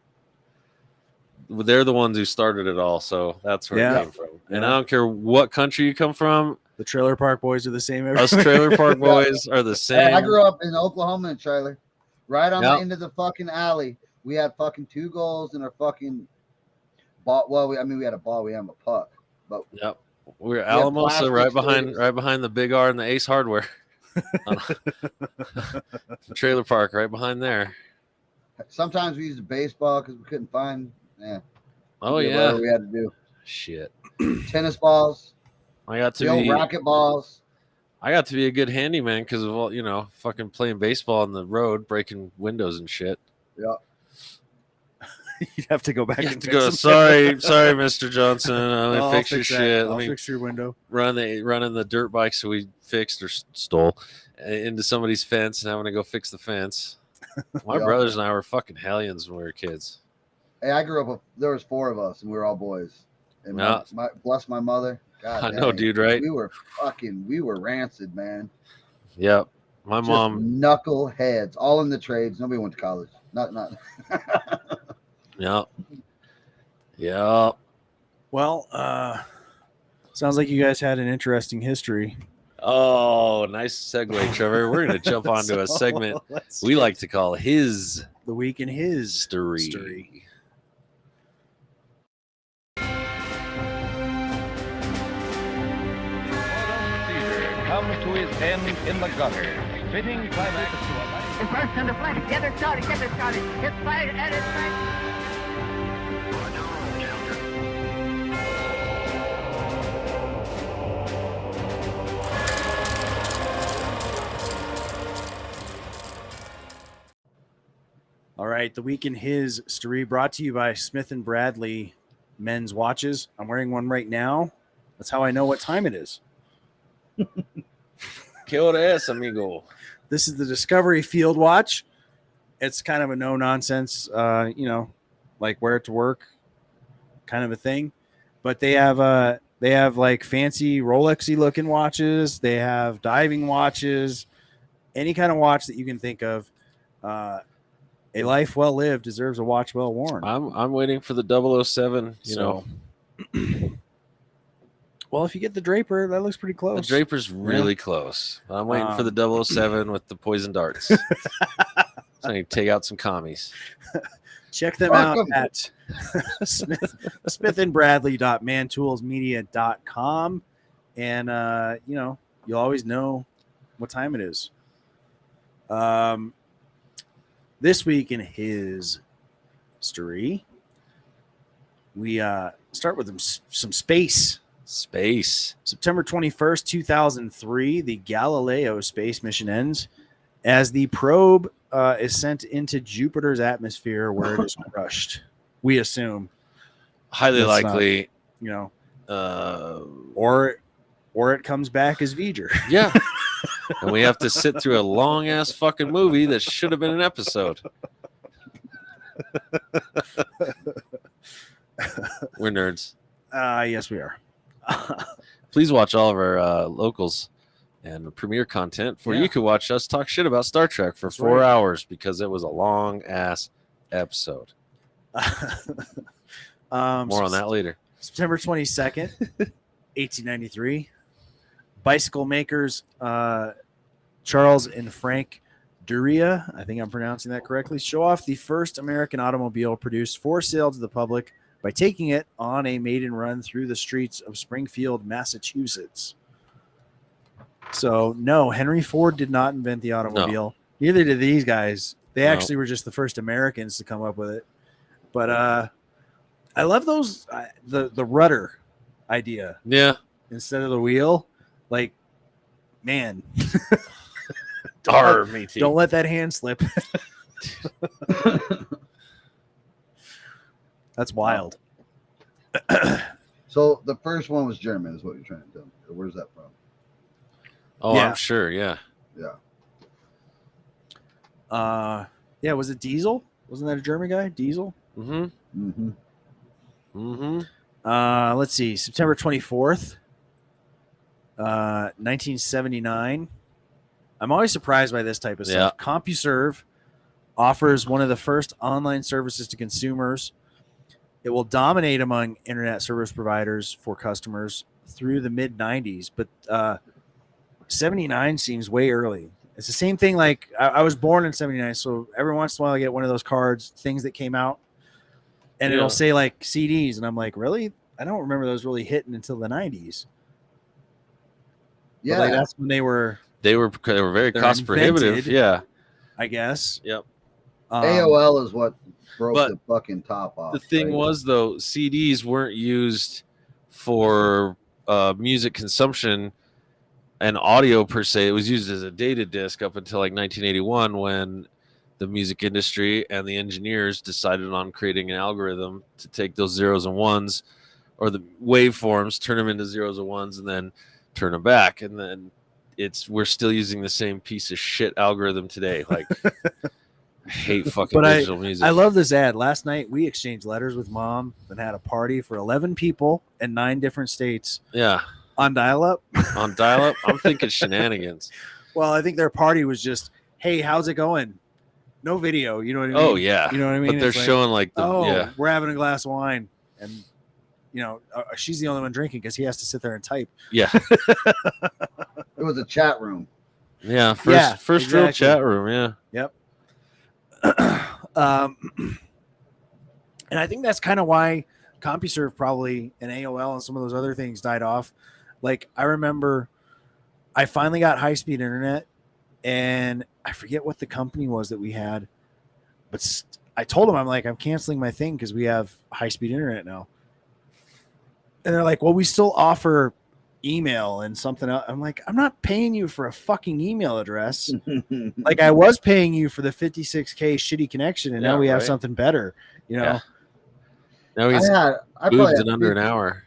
they're the ones who started it all. So that's where it came from. And I don't care what country you come from. The trailer park boys are the same. Us trailer park boys are the same. I grew up in Oklahoma in a trailer, right on the end of the fucking alley. We had fucking 2 goals in our fucking ball. Well, we had a ball. We have a puck. But we're Alamosa, right behind the Big R and the Ace Hardware. Trailer park right behind there. Sometimes we used a baseball because we couldn't find. Yeah. Oh whatever we had to do. Shit. Tennis balls. I got to be racket balls. I got to be a good handyman because of all, you know, fucking playing baseball on the road, breaking windows and shit. Yeah. You'd have to go back and go. Sorry, Mr. Johnson. Let me fix your shit. I'll fix your window. Running the dirt bikes that we fixed or stole into somebody's fence and having to go fix the fence. My brothers and I were fucking hellions when we were kids. Hey, I grew up. There was 4 of us, and we were all boys. And bless my mother. God, I know, dude. Right? We were rancid, man. Yep. My mom. Knuckleheads, all in the trades. Nobody went to college. Not. Yeah. Yeah. Well, sounds like you guys had an interesting history. Oh, nice segue, Trevor. We're going to jump onto a segment we like to call The Week in His Story. Comes to his end in the gutter, fitting climax to a life. In first and the flank, get it started. It's fired and it's right. All right, the Week in His Story brought to you by Smith & Bradley men's watches. I'm wearing one right now. That's how I know what time it is. ¿Qué hora es, amigo? This is the Discovery Field Watch. It's kind of a no-nonsense, like wear it to work kind of a thing. But they have like fancy Rolex-y looking watches. They have diving watches. Any kind of watch that you can think of. A life well lived deserves a watch well worn. I'm waiting for the 007, you know. Well, if you get the Draper, that looks pretty close. The Draper's really close. I'm waiting for the 007 with the poison darts. So I can take out some commies. Check them out at smithandbradley.mantoolsmedia.com. And, you'll always know what time it is. This week in his story, we start with some space. September 21st, 2003, the Galileo space mission ends as the probe is sent into Jupiter's atmosphere where it is crushed. We assume. Highly likely. Or it comes back as V'ger. Yeah. And we have to sit through a long-ass fucking movie that should have been an episode. We're nerds. Yes, we are. Please watch all of our locals and premiere content where you could watch us talk shit about Star Trek for 4 hours because it was a long-ass episode. More on that later. September 22nd, 1893. Bicycle makers Charles and Frank Duryea, I think I'm pronouncing that correctly, show off the first American automobile produced for sale to the public by taking it on a maiden run through the streets of Springfield, Massachusetts. So no, Henry Ford did not invent the automobile. Neither did these guys. They actually were just the first Americans to come up with it. But I love those the rudder idea. Yeah. Instead of the wheel, like, man. Don't let that hand slip. That's wild. So the first one was German, is what you're trying to tell me. Where's that from? Oh, Yeah. I'm sure. Yeah. Yeah. Yeah. Was it Diesel? Wasn't that a German guy? Diesel. Let's see. September 24th, 1979. I'm always surprised by this type of stuff. CompuServe offers one of the first online services to consumers. It will dominate among internet service providers for customers through the mid 90s, but 79 seems way early. It's the same thing. Like I was born in 79. So every once in a while I get one of those cards, things that came out, and it'll say like CDs. And I'm like, really? I don't remember those really hitting until the 90s. Yeah. But like, that's when they were very cost prohibitive. Yeah. I guess. Yep. AOL is what broke the fucking top off. The thing was, though, CDs weren't used for music consumption and audio per se. It was used as a data disc up until like 1981, when the music industry and the engineers decided on creating an algorithm to take those zeros and ones, or the waveforms, turn them into zeros and ones, and then turn them back. And then we're still using the same piece of shit algorithm today. Like, I hate fucking digital music. I love this ad. Last night we exchanged letters with Mom and had a party for 11 people in 9 different states. Yeah. On dial-up. On dial-up? I'm thinking shenanigans. Well, I think their party was just, hey, how's it going? No video. You know what I mean? Oh, yeah. You know what I mean? But they're showing like we're having a glass of wine. And, you know, she's the only one drinking because he has to sit there and type. Yeah. It was a chat room. Yeah. First real chat room. Yeah. Yep. And I think that's kind of why CompuServe probably and AOL and some of those other things died off. Like, I remember I finally got high-speed internet, and I forget what the company was that we had, but I told them, I'm like, I'm canceling my thing because we have high-speed internet now. And they're like, well, we still offer email and something else. I'm like, I'm not paying you for a fucking email address. Like, I was paying you for the 56K shitty connection, and now we have something better, you know? Yeah. Now he's boobs in under an hour.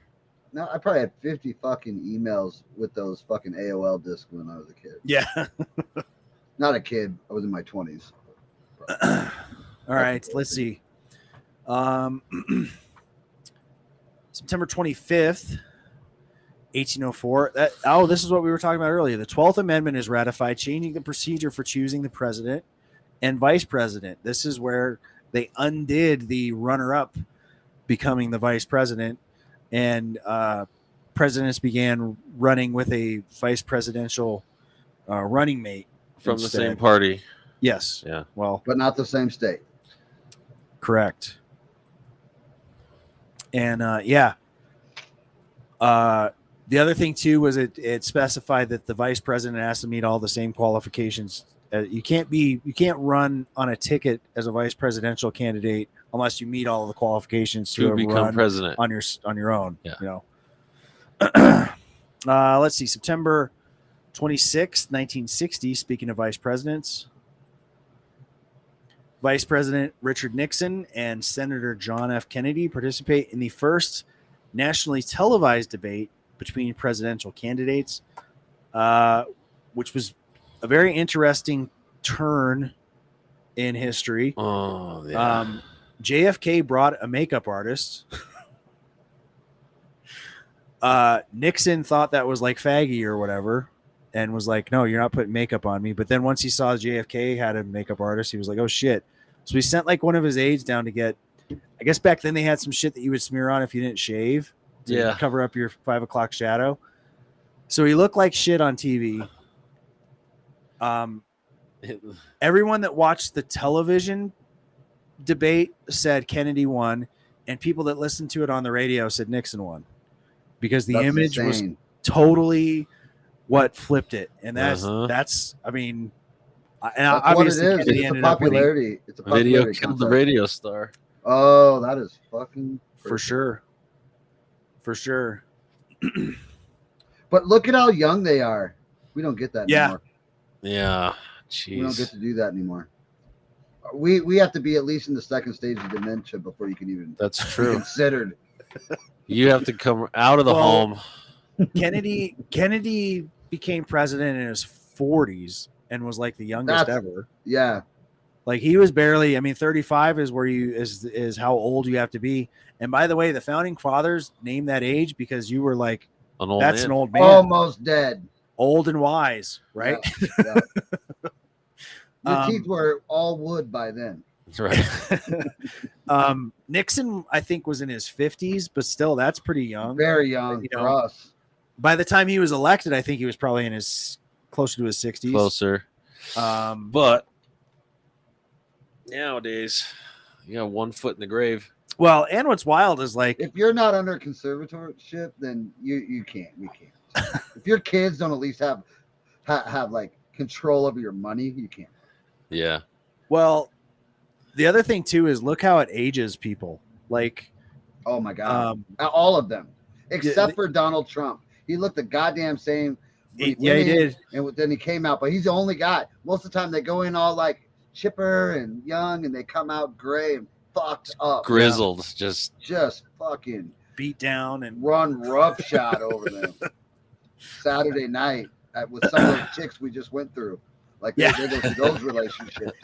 No, I probably had 50 fucking emails with those fucking AOL discs when I was a kid. Yeah. Not a kid. I was in my 20s. All right, let's see. September 25th, 1804. This is what we were talking about earlier. The 12th Amendment is ratified, changing the procedure for choosing the president and vice president. This is where they undid the runner-up becoming the vice president, and presidents began running with a vice presidential running mate from the same party. Yes. Yeah. Well, but not the same state. Correct. And the other thing too was it specified that the vice president has to meet all the same qualifications. You can't run on a ticket as a vice presidential candidate unless you meet all of the qualifications to become president on your own. Yeah. You know. Let's see, September 26th, 1960. Speaking of vice presidents, Vice President Richard Nixon and Senator John F. Kennedy participate in the first nationally televised debate between presidential candidates, which was a very interesting turn in history. Oh, yeah. JFK brought a makeup artist. Nixon thought that was like faggy or whatever and was like, no, you're not putting makeup on me. But then once he saw JFK had a makeup artist, he was like, oh, shit. So he sent like one of his aides down to get, I guess back then they had some shit that you would smear on if you didn't shave to cover up your 5 o'clock shadow. So he looked like shit on TV. Everyone that watched the television debate said Kennedy won, and people that listened to it on the radio said Nixon won, because the image was totally what flipped it, and that's I mean, and obviously what it is. Kennedy It's a ended up winning. popularity. It's a Video popularity killed the contest. radio star. Oh, that is fucking For sure. But look at how young they are. We don't get that anymore. Yeah. We don't get Jeez. to do that anymore. We have to be at least in the second stage of dementia before you can even That's be true. considered. You have to come out of the home. Kennedy became president in his 40s and was like the youngest ever. Yeah. Like he was barely, I mean, 35 is where is how old you have to be. And by the way, the founding fathers named that age because you were like, an old that's man. an old man. Almost dead. Old and wise, right? Yeah. Your teeth were all wood by then. Right. Nixon, I think, was in his 50s, but still, that's pretty young. Very young for us. By the time he was elected, I think he was probably in his closer to his 60s. Closer. But nowadays, you got 1 foot in the grave. Well, and what's wild is like, if you're not under conservatorship, then you can't. We can't. If your kids don't at least have like control over your money, you can't. Yeah. Well, the other thing too is look how it ages people. Like, oh my god, all of them except for Donald Trump. He looked the goddamn same. He did. And then he came out, but he's the only guy. Most of the time, they go in all like chipper and young, and they come out gray and fucked up, Grizzled, just fucking beat down and run roughshod over them. Saturday night with some of those chicks we just went through. Like those relationships.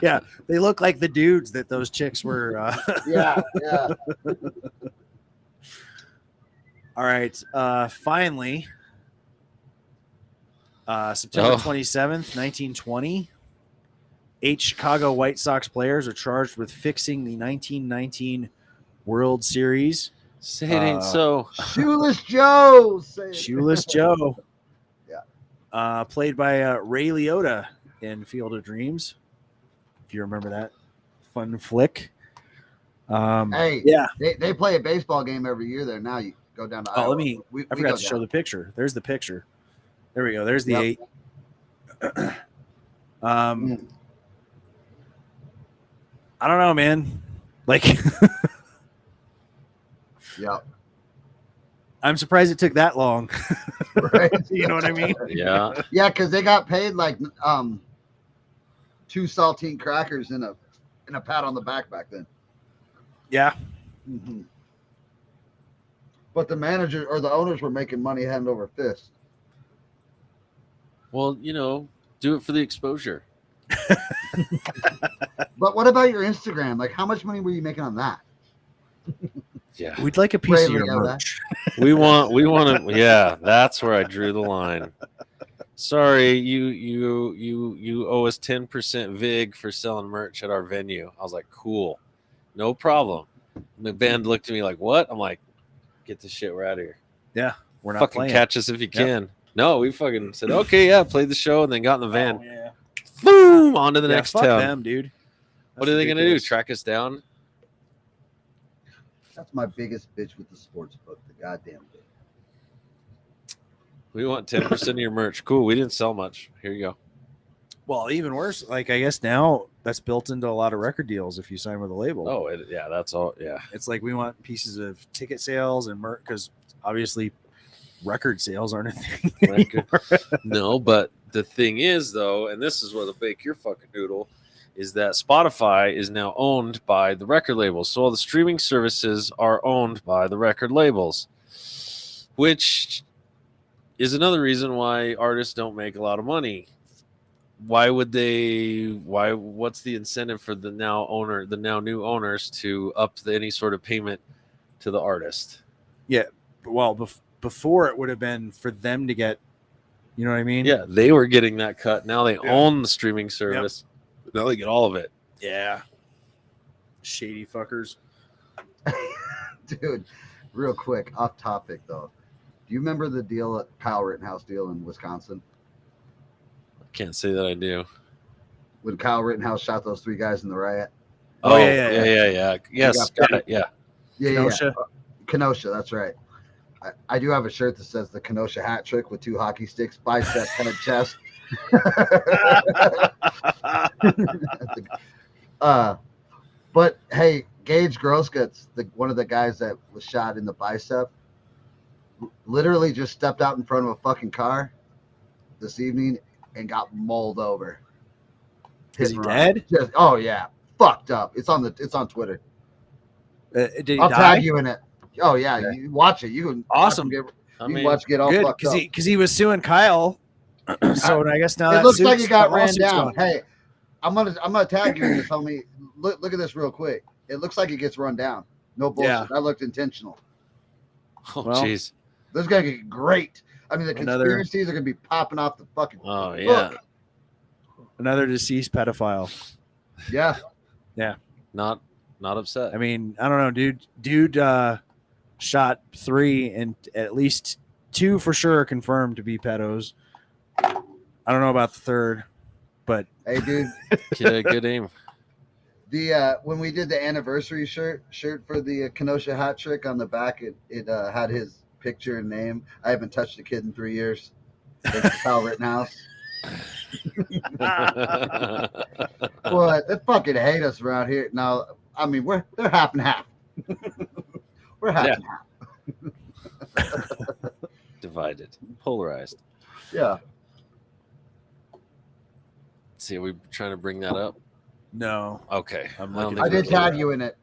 Yeah, they look like the dudes that those chicks were. Yeah. All right. Finally, September 27th, 1920, 8 Chicago White Sox players are charged with fixing the 1919 World Series. Say it ain't so. Shoeless Joe. Shoeless Joe. Played by Ray Liotta in Field of Dreams, if you remember that fun flick. They play a baseball game every year there. Now you go down to Iowa. I forgot to show the picture. There's the picture. There we go. There's the 8. I don't know, man. Like, yeah. I'm surprised it took that long. Right. You know what I mean? Yeah. Yeah, because they got paid like 2 saltine crackers and a pat on the back then. Yeah. Mm-hmm. But the manager or the owners were making money hand over fist. Well, do it for the exposure. But what about your Instagram? Like, how much money were you making on that? Yeah. We'd like a piece of your merch. We want to. Yeah, that's where I drew the line. Sorry, you owe us 10% vig for selling merch at our venue. I was like, cool, no problem. And the band looked at me like, what? I'm like, get this shit, we're out of here. Yeah, we're not fucking playing. Catch us if you can. No, we fucking said, okay, yeah, played the show and then got in the van. Oh, yeah. Boom, on to the next fuck town. them, dude. What are they gonna do? Track us down? That's my biggest bitch with the sports book. The goddamn bitch. We want 10% of your merch. Cool. We didn't sell much. Here you go. Well, even worse, like I guess now that's built into a lot of record deals if you sign with a label. Oh, yeah, that's all. Yeah, it's like we want pieces of ticket sales and merch because obviously record sales aren't a thing. No, but the thing is, though, and this is what'll bake your fucking noodle, is that Spotify is now owned by the record labels. So all the streaming services are owned by the record labels, which is another reason why artists don't make a lot of money. Why would they? What's the incentive for the now new owners to up any sort of payment to the artist? Yeah, well, before it would have been for them to get, you know what I mean? Yeah, they were getting that cut. Now they own the streaming service. Yep. Now they get all of it. Yeah, shady fuckers. Dude, real quick, off topic though. Do you remember the deal at Kyle Rittenhouse deal in Wisconsin? Can't say that I do. When Kyle Rittenhouse shot those 3 guys in the riot. Oh yeah. Yes, got it. Yeah. Kenosha, that's right. I do have a shirt that says the Kenosha hat trick with 2 hockey sticks, bicep, head, chest. But hey, Gage Grossguts, one of the guys that was shot in the bicep, literally just stepped out in front of a fucking car this evening and got mulled over. Is he dead? Oh yeah, fucked up. It's on Twitter. Did he I'll die? tag you in it. Oh yeah, you watch it. You can awesome. Watch get all good, fucked up because he was suing Kyle. So I guess now it that looks like he got the ran lawsuit's down. gone. Hey, I'm gonna tag you in this, homie. Look at this real quick. It looks like he gets run down. No bullshit. Yeah. That looked intentional. Oh jeez. This is gonna get great. I mean, the conspiracies are gonna be popping off the fucking. Oh yeah. book. Another deceased pedophile. Yeah. Yeah. Not upset. I mean, I don't know, dude shot 3 and at least 2 for sure are confirmed to be pedos. I don't know about the 3rd, but hey, dude, good aim. The when we did the anniversary shirt for the Kenosha hat trick, on the back it had his picture and name. I haven't touched a kid in 3 years. It's Kyle Rittenhouse. What? They fucking hate us around here. Now, I mean, they're half and half. We're half and half. Divided, polarized. Yeah. See, are we trying to bring that up? No. Okay. I did tag you in it.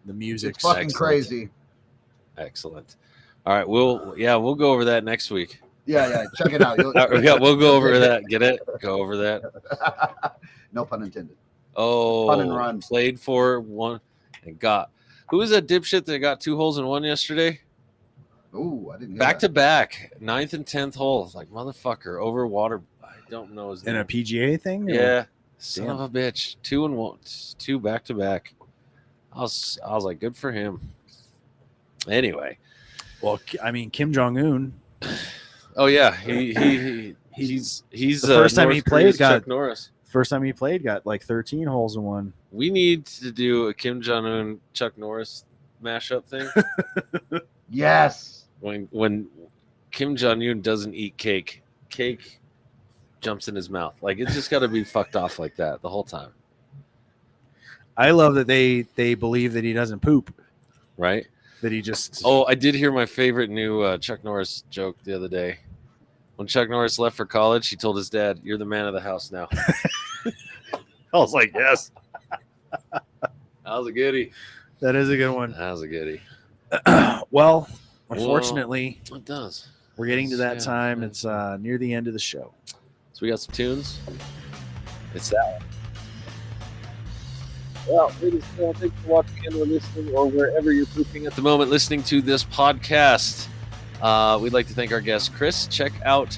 The music's It's fucking crazy. Excellent. All right, we'll go over that next week. Yeah, check it out. We'll go over that. Get it? Go over that. No pun intended. Oh, Pun and run. Played for one and got. Who was that dipshit that got 2 holes in 1 yesterday? Ooh, I didn't hear Back that. to back, 9th and 10th hole. Like motherfucker, over water. I don't know his name. in a PGA thing? Or? Yeah, son Damn. of a bitch. 2 and 1, 2 back to back. I was like, good for him. Anyway, well, I mean, Kim Jong-un. Oh yeah, he's the first time he played got Chuck Norris. First time he played got like 13 holes in 1. We need to do a Kim Jong-un Chuck Norris mashup thing. Yes. When Kim Jong-un doesn't eat cake jumps in his mouth. Like it's just got to be fucked off like that the whole time. I love that they believe that he doesn't poop. Right? That he just. Oh, I did hear my favorite new Chuck Norris joke the other day. When Chuck Norris left for college, he told his dad, "You're the man of the house now." I was like, "Yes." That was a goodie. That is a good one. That was a goodie. Well, unfortunately, it does. We're getting to that time. It's near the end of the show. So we got some tunes. It's that one. Well, ladies and gentlemen, thanks for watching and or listening, or wherever you're pooping at the moment listening to this podcast. We'd like to thank our guest, Chris. Check out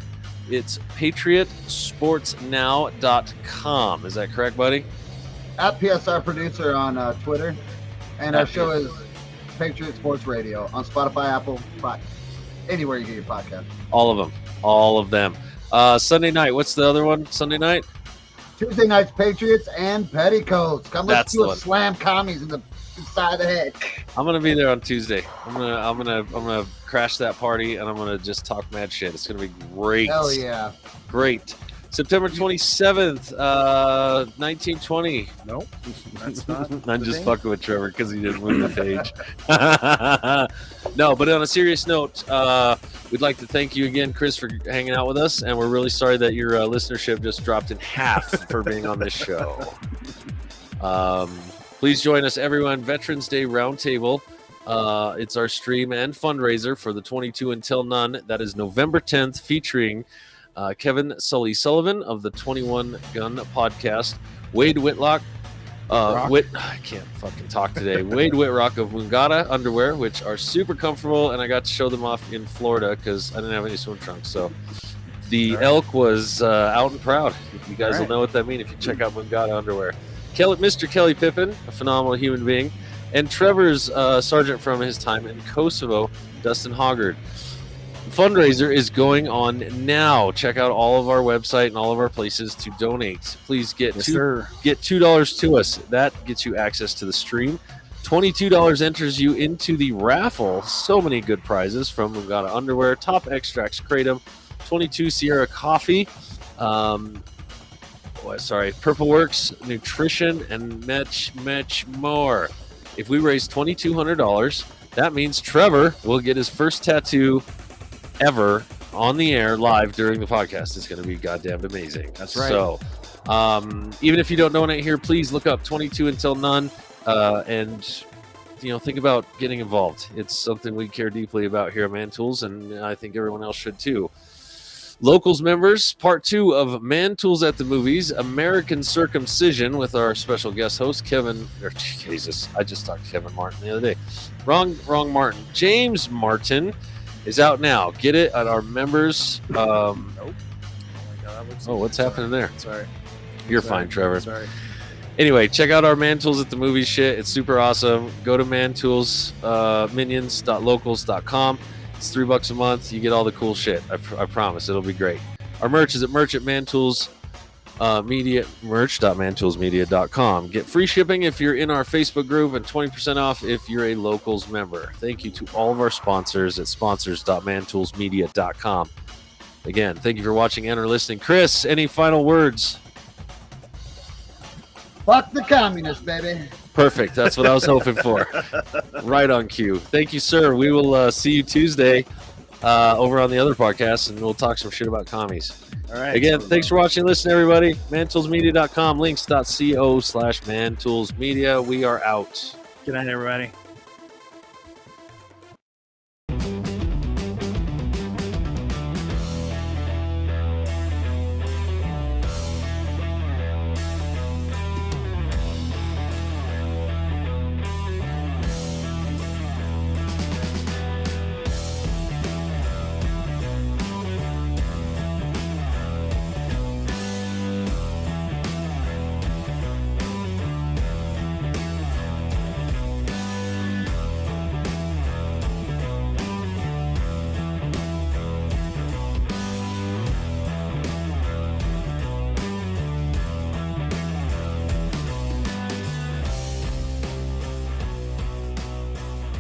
it's patriotsportsnow.com. Is that correct, buddy? At PSR Producer on Twitter. And our show is Patriot Sports Radio on Spotify, Apple, anywhere you get your podcast. All of them. All of them. Sunday night. What's the other one? Sunday night? Tuesday night's Patriots and Petticoats. Come let's That's do the a one. slam commies in the side of the head. I'm gonna be there on Tuesday. I'm gonna crash that party and I'm gonna just talk mad shit. It's gonna be great. Hell yeah. Great. September 27th, 1920. Nope, that's not. I'm just fucking with Trevor because he didn't win the page. No, but on a serious note, we'd like to thank you again, Chris, for hanging out with us, and we're really sorry that your listenership just dropped in half for being on this show. Please join us, everyone. Veterans Day Roundtable. It's our stream and fundraiser for the 22 Until None. That is November 10th, featuring Kevin Sully Sullivan of the 21 Gun Podcast, Wade Whitlock, I can't fucking talk today. Wade Whitrock of Mungata Underwear, which are super comfortable, and I got to show them off in Florida because I didn't have any swim trunks. So the elk was out and proud. You guys will know what that means if you check out Mungata Underwear. Mr. Kelly Pippin, a phenomenal human being, and Trevor's sergeant from his time in Kosovo, Dustin Hoggard. The fundraiser is going on now. Check out all of our website and all of our places to donate. Please get $2 to us. That gets you access to the stream. $22 enters you into the raffle. So many good prizes from Mugata Underwear, Top Extracts Kratom, 22 Sierra Coffee, Purple Works Nutrition, and much more. If we raise $2,200, that means Trevor will get his first tattoo ever on the air live during the podcast. It's going to be goddamn amazing. That's right. So, even if you don't donate here, please look up 22 Until None, and think about getting involved. It's something we care deeply about here at MANTOOLS, and I think everyone else should too. Locals members, part 2 of MANTOOLS at the Movies, American Circumcision, with our special guest host, Jesus, I just talked to Kevin Martin the other day. Wrong Martin. James Martin is out now. Get it at our members. Nope. Oh my God, what's happening there? Sorry. You're fine, Trevor. Sorry. Anyway, check out our MANTOOLS at the Movies shit. It's super awesome. Go to MANTOOLS, minions.locals.com. It's $3 a month. You get all the cool shit. I promise. It'll be great. Our merch is at merch at MANTOOLS Media, merch.mantoolsmedia.com. Get free shipping if you're in our Facebook group and 20% off if you're a Locals member. Thank you to all of our sponsors at sponsors.mantoolsmedia.com. Again, thank you for watching and or listening. Chris, any final words? Fuck the communists, baby. Perfect. That's what I was hoping for. Right on cue. Thank you, sir. We will see you Tuesday over on the other podcast, and we'll talk some shit about commies. All right. Again, thanks for watching and listening, everybody. MANTOOLSmedia.com, links.co/MANTOOLSmedia. We are out. Good night, everybody.